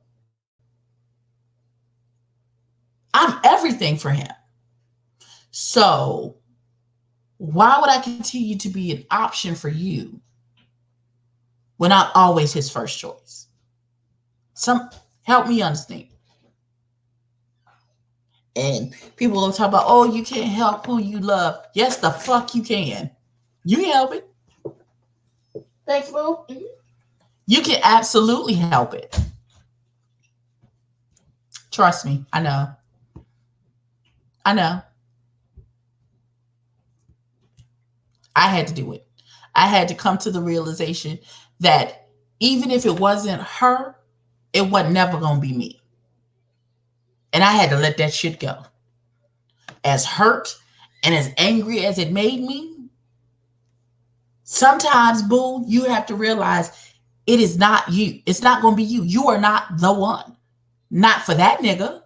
I'm everything for him. So why would I continue to be an option for you when I'm always his first choice? Help me understand. And people will talk about, oh, you can't help who you love. Yes, the fuck you can. You can help it. Thanks, boo. Mm-hmm. You can absolutely help it. Trust me, I know. I had to do it. I had to come to the realization that even if it wasn't her, it was never going to be me. And I had to let that shit go. As hurt and as angry as it made me, sometimes, boo, you have to realize it is not you. It's not going to be you. You are not the one. Not for that nigga.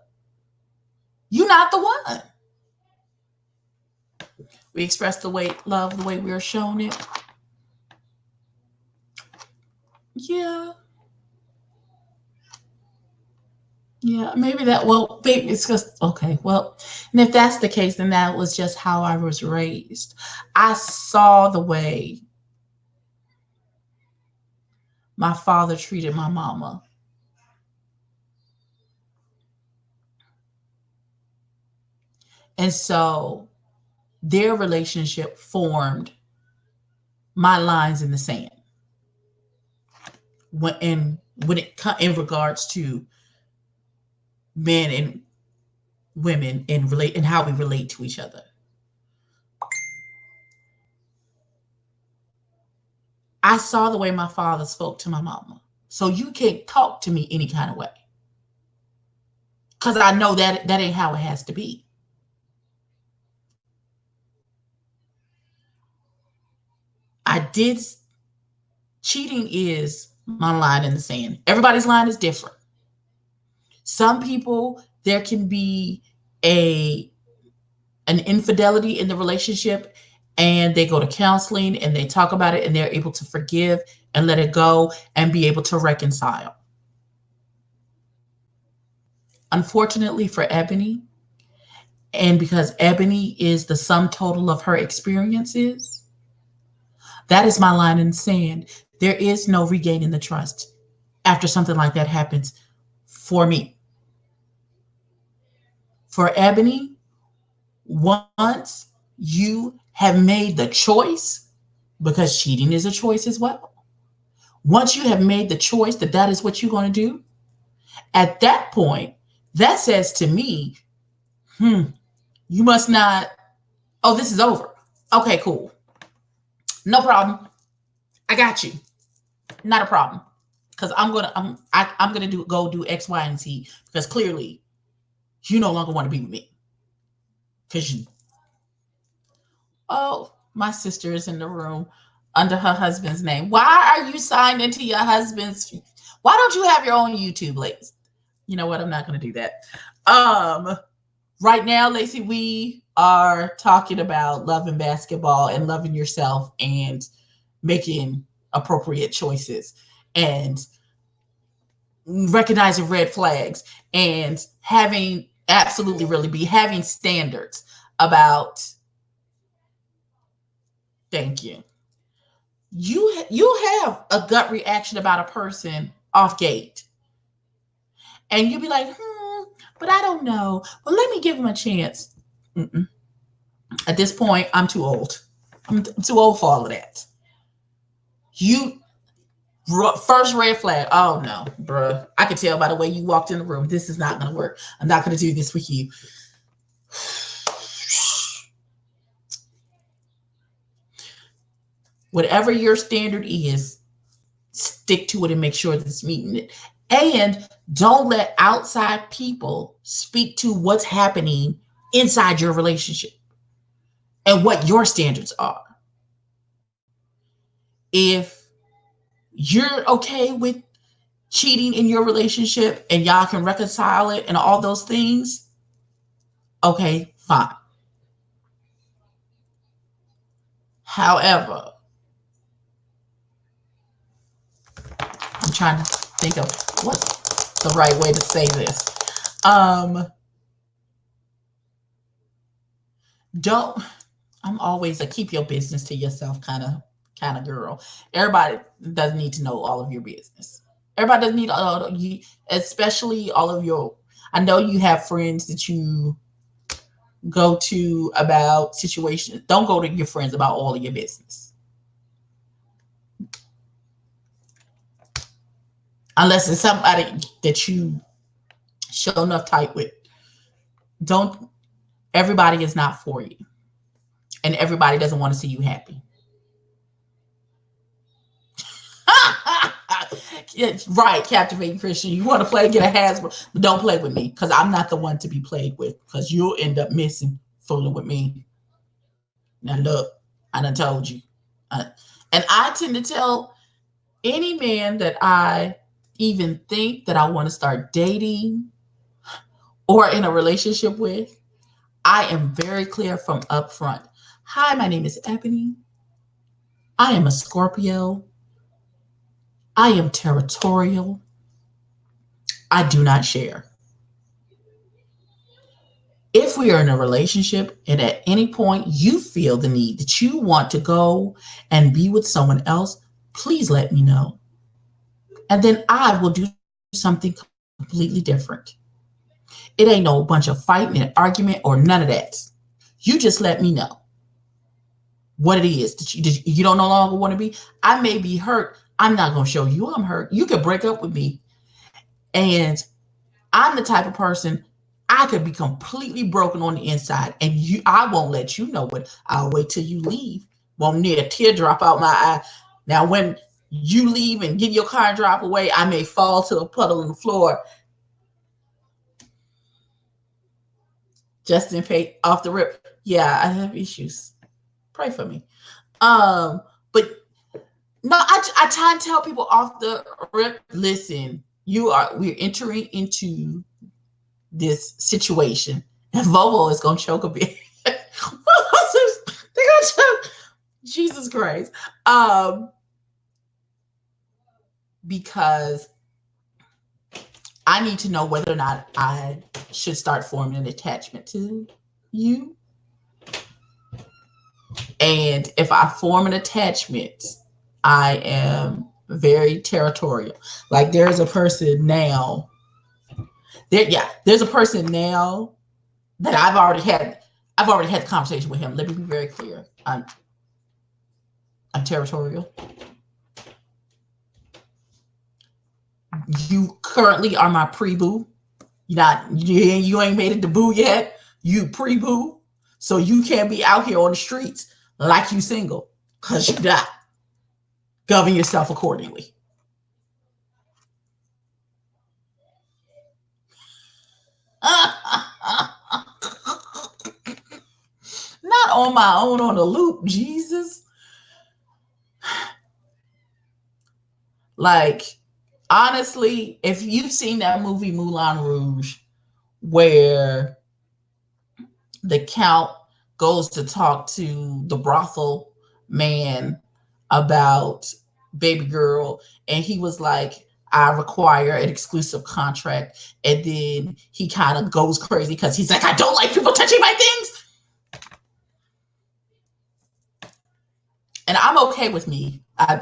You're not the one. We express love the way we are shown it. Yeah. Yeah, maybe it's just, okay, well, and if that's the case, then that was just how I was raised. I saw the way my father treated my mama. And so their relationship formed my lines in the sand in regards to men and women and how we relate to each other. I saw the way my father spoke to my mama. So you can't talk to me any kind of way. Because I know that ain't how it has to be. I did. Cheating is my line in the sand. Everybody's line is different. Some people, there can be an infidelity in the relationship, and they go to counseling and they talk about it and they're able to forgive and let it go and be able to reconcile. Unfortunately for Ebony, and because Ebony is the sum total of her experiences, that is my line in the sand. There is no regaining the trust after something like that happens for me. For Ebony, once you have made the choice, because cheating is a choice as well. Once you have made the choice that is what you're going to do, at that point, that says to me, you must not, oh, this is over. Okay, cool. No problem. I got you. Not a problem. Because I'm gonna go do X, Y, and Z, because clearly you no longer want to be with me. Because my sister is in the room under her husband's name. Why are you signed into your husband's? Why don't you have your own YouTube, ladies? You know what? I'm not going to do that. Right now, Lacey, we are talking about loving basketball and loving yourself and making appropriate choices and recognizing red flags and having having standards about. Thank you. You have a gut reaction about a person off gate, and you be like, but I don't know. Well, let me give him a chance. Mm-mm. At this point, I'm too old. I'm too old for all of that. First red flag. Oh no, bruh. I could tell by the way you walked in the room. This is not going to work. I'm not going to do this with you. Whatever your standard is, stick to it and make sure that it's meeting it. And don't let outside people speak to what's happening inside your relationship and what your standards are. If you're okay with cheating in your relationship and y'all can reconcile it and all those things, okay, fine. However, I'm trying to think of what's the right way to say this. I'm always a keep your business to yourself kind of girl. Everybody doesn't need to know all of your business. Everybody doesn't need all of you, especially all of your. I know you have friends that you go to about situations. Don't go to your friends about all of your business. Unless it's somebody that you show enough tight with. Everybody is not for you. And everybody doesn't want to see you happy. Right, captivating Christian. You want to play, get a Hasbro, but don't play with me, because I'm not the one to be played with, because you'll end up fooling with me. Now look, I done told you. And I tend to tell any man that I even think that I want to start dating or in a relationship with, I am very clear from up front. Hi, my name is Ebony. I am a Scorpio. I am territorial. I do not share. If we are in a relationship and at any point you feel the need that you want to go and be with someone else, please let me know. and then I will do something completely different. It ain't no bunch of fighting and argument or none of that. You just let me know what it is that you don't no longer want to be. I may be hurt. I'm not going to show you I'm hurt. You could break up with me. And I'm the type of person, I could be completely broken on the inside, and I won't let you know it. I'll wait till you leave. Won't need a tear drop out my eye. Now, when you leave and get your car and drive away, I may fall to a puddle on the floor. Just in case, off the rip. Yeah, I have issues. Pray for me. But no, I try and tell people off the rip, listen, we're entering into this situation, and Vovo is gonna choke a bit. They're gonna choke. Jesus Christ. Because I need to know whether or not I should start forming an attachment to you. And if I form an attachment, I am very territorial. Like there's a person now. There's a person now that I've already had the conversation with him. Let me be very clear. I'm territorial. You currently are my pre-boo. You ain't made it to boo yet. You pre-boo. So you can't be out here on the streets like you single, because you're not. Govern yourself accordingly. Not on my own on the loop, Jesus. Like, honestly, if you've seen that movie Moulin Rouge, where the Count goes to talk to the brothel man about baby girl, and he was like, I require an exclusive contract, and then he kind of goes crazy because he's like, I don't like people touching my things. And I'm okay with me. I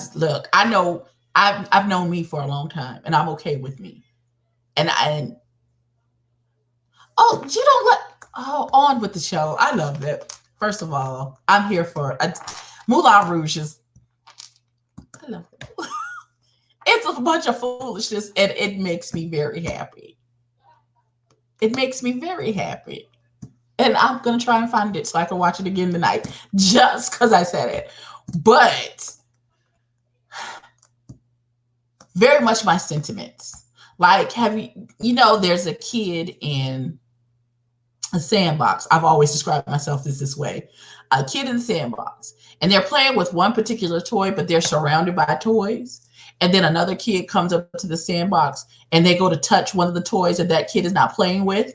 know I've known me for a long time, and I'm okay with me. And you don't let on with the show. I love it. First of all, I'm here for Moulin Rouge. I love it. It's a bunch of foolishness, and it makes me very happy. It makes me very happy. And I'm going to try and find it so I can watch it again tonight, just because I said it. But very much my sentiments. Like, there's a kid in a sandbox. I've always described myself as this way. A kid in the sandbox. And they're playing with one particular toy, but they're surrounded by toys. And then another kid comes up to the sandbox, and they go to touch one of the toys that kid is not playing with.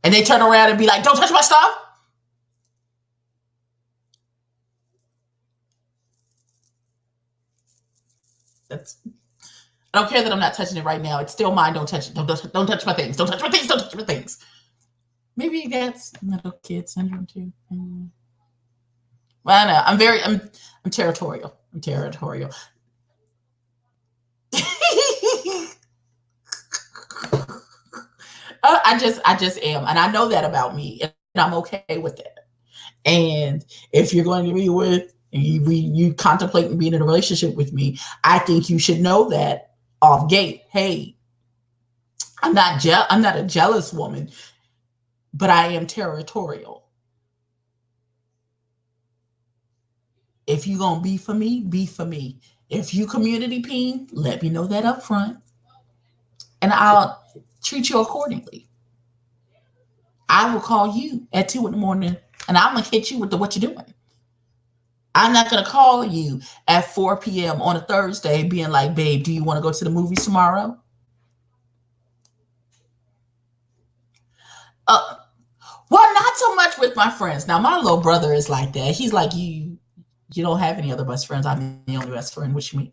And they turn around and be like, don't touch my stuff. I don't care that I'm not touching it right now. It's still mine. Don't touch it. Don't touch my things. Don't touch my things. Don't touch my things. Maybe that's little kid syndrome too. Well, I know. I'm territorial. I'm territorial. I just am, and I know that about me, and I'm okay with it. And if you're going to be with you contemplating being in a relationship with me, I think you should know that off gate. Hey, I'm not a jealous woman, but I am territorial. If you're gonna be for me, be for me. If you community peen, let me know that up front, and I'll treat you accordingly. I will call you at 2 a.m, and I'm gonna hit you with what you're doing. I'm not gonna call you at 4 p.m. on a Thursday being like, babe, do you want to go to the movies tomorrow? Well, not so much with my friends. Now, my little brother is like that. He's like, you don't have any other best friends. I'm the only best friend. What you mean?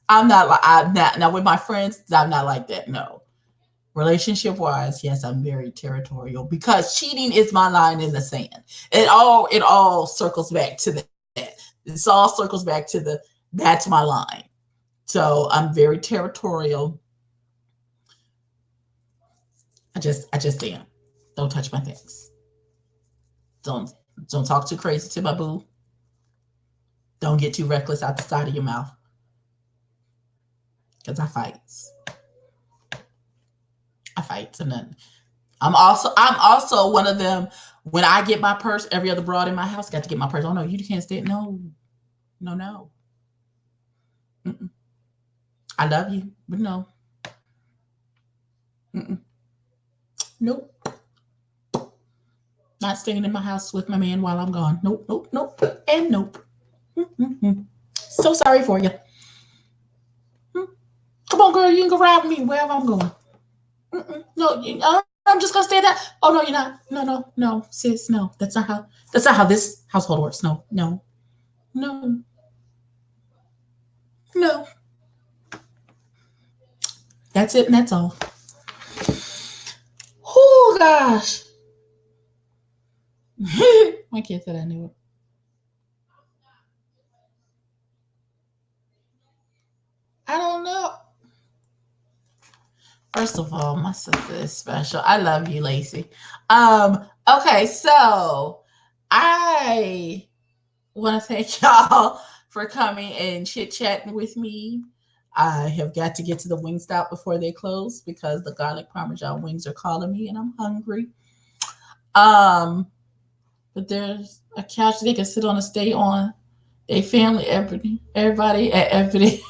I'm not now with my friends, I'm not like that. No. Relationship wise, yes, I'm very territorial because cheating is my line in the sand. It all circles back to that. It all circles back to That's my line. So I'm very territorial. I just am. Don't touch my things. Don't don't talk too crazy to my boo. Don't get too reckless out the side of your mouth. Because I fight. And then I'm also one of them. When I get my purse, every other broad in my house got to get my purse. Oh no, you can't stay. No. Mm-mm. I love you, but no. Mm-mm. Nope. Not staying in my house with my man while I'm gone. Nope, and nope. Mm-mm. So sorry for you. Come on, girl, you can go ride with me wherever I'm going. No, I'm just gonna stay there. Oh no, you're not. No, sis, no. That's not how this household works. No, no. That's it, and that's all. Oh gosh. My kid said I knew it. I don't know. First of all, my sister is special. I love you, Lacey. Okay, so I want to thank y'all for coming and chit chatting with me. I have got to get to the wing stop before they close because the garlic parmesan wings are calling me and I'm hungry. Um, but there's a couch they can sit on and stay on. They family, everybody at everybody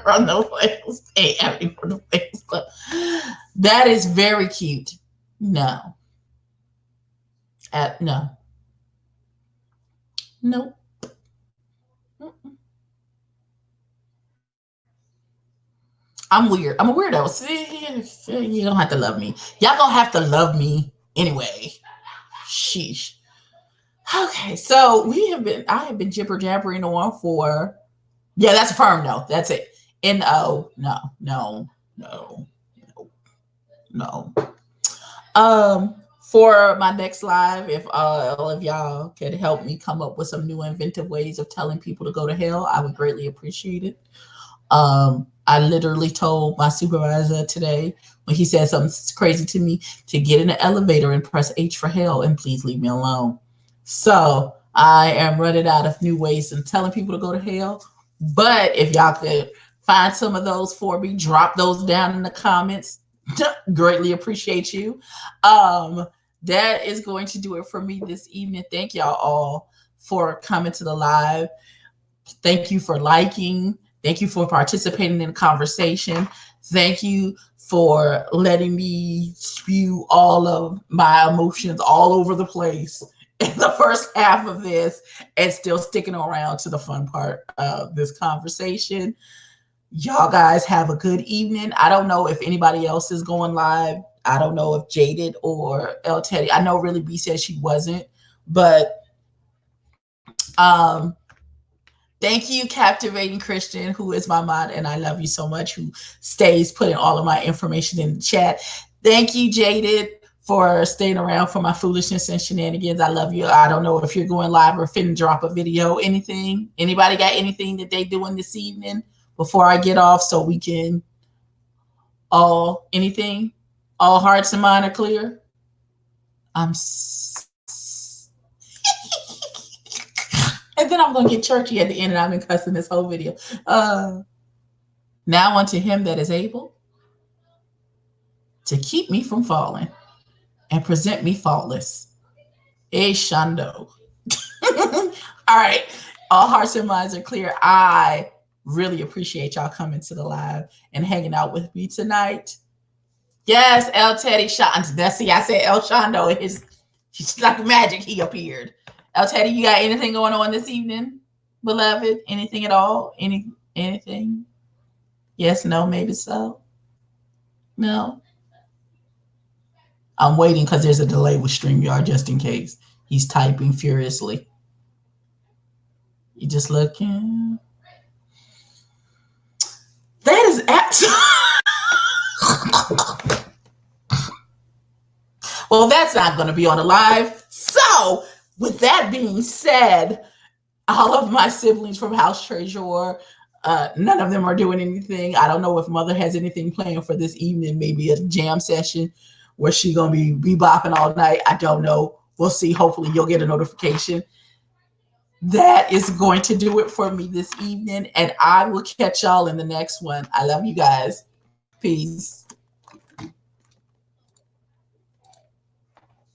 from the Wales, hey, everybody from the Wales Club. That is very cute. No, no, nope. I'm weird. I'm a weirdo. See, you don't have to love me. Y'all gonna have to love me anyway. Sheesh. Okay, so I have been jibber jabbering on for, yeah, that's a firm no. That's it. No, no, no, no, no. For my next live, if all of y'all could help me come up with some new inventive ways of telling people to go to hell, I would greatly appreciate it. I literally told my supervisor today when he said something crazy to me to get in the elevator and press H for hell and please leave me alone. So I am running out of new ways of telling people to go to hell. But if y'all could find some of those for me, drop those down in the comments. Greatly appreciate you. That is going to do it for me this evening. Thank y'all all for coming to the live. Thank you for liking. Thank you for participating in the conversation. Thank you for letting me spew all of my emotions all over the place in the first half of this and still sticking around to the fun part of this conversation. Y'all guys have a good evening. I don't know if anybody else is going live. I don't know if Jaded or El Teddy. I know Really B said she wasn't, but thank you, Captivating Christian, who is my mod, and I love you so much, who stays putting all of my information in the chat. Thank you, Jaded, for staying around for my foolishness and shenanigans. I love you. I don't know if you're going live or finna drop a video, anything. Anybody got anything that they doing this evening before I get off so we can anything? All hearts and mind are clear? And then I'm going to get churchy at the end, and I've been cussing this whole video. Now unto him that is able to keep me from falling and present me faultless. Shando. All right. All hearts and minds are clear. I really appreciate y'all coming to the live and hanging out with me tonight. Yes, El Teddy Shando. See, I said El Shando. It's like magic. He appeared. El Teddy, you got anything going on this evening, beloved? Anything at all? Anything? Yes, no, maybe so. No. I'm waiting because there's a delay with StreamYard just in case. He's typing furiously. You just looking. That is absolutely. Well, that's not going to be on the live. So, with that being said, All of my siblings from House Treasure, none of them are doing anything. I don't know if Mother has anything planned for this evening. Maybe a jam session where she gonna be bebopping all night. I don't know. We'll see. Hopefully, you'll get a notification. That is going to do it for me this evening, and I will catch y'all in the next one. I love you guys. Peace.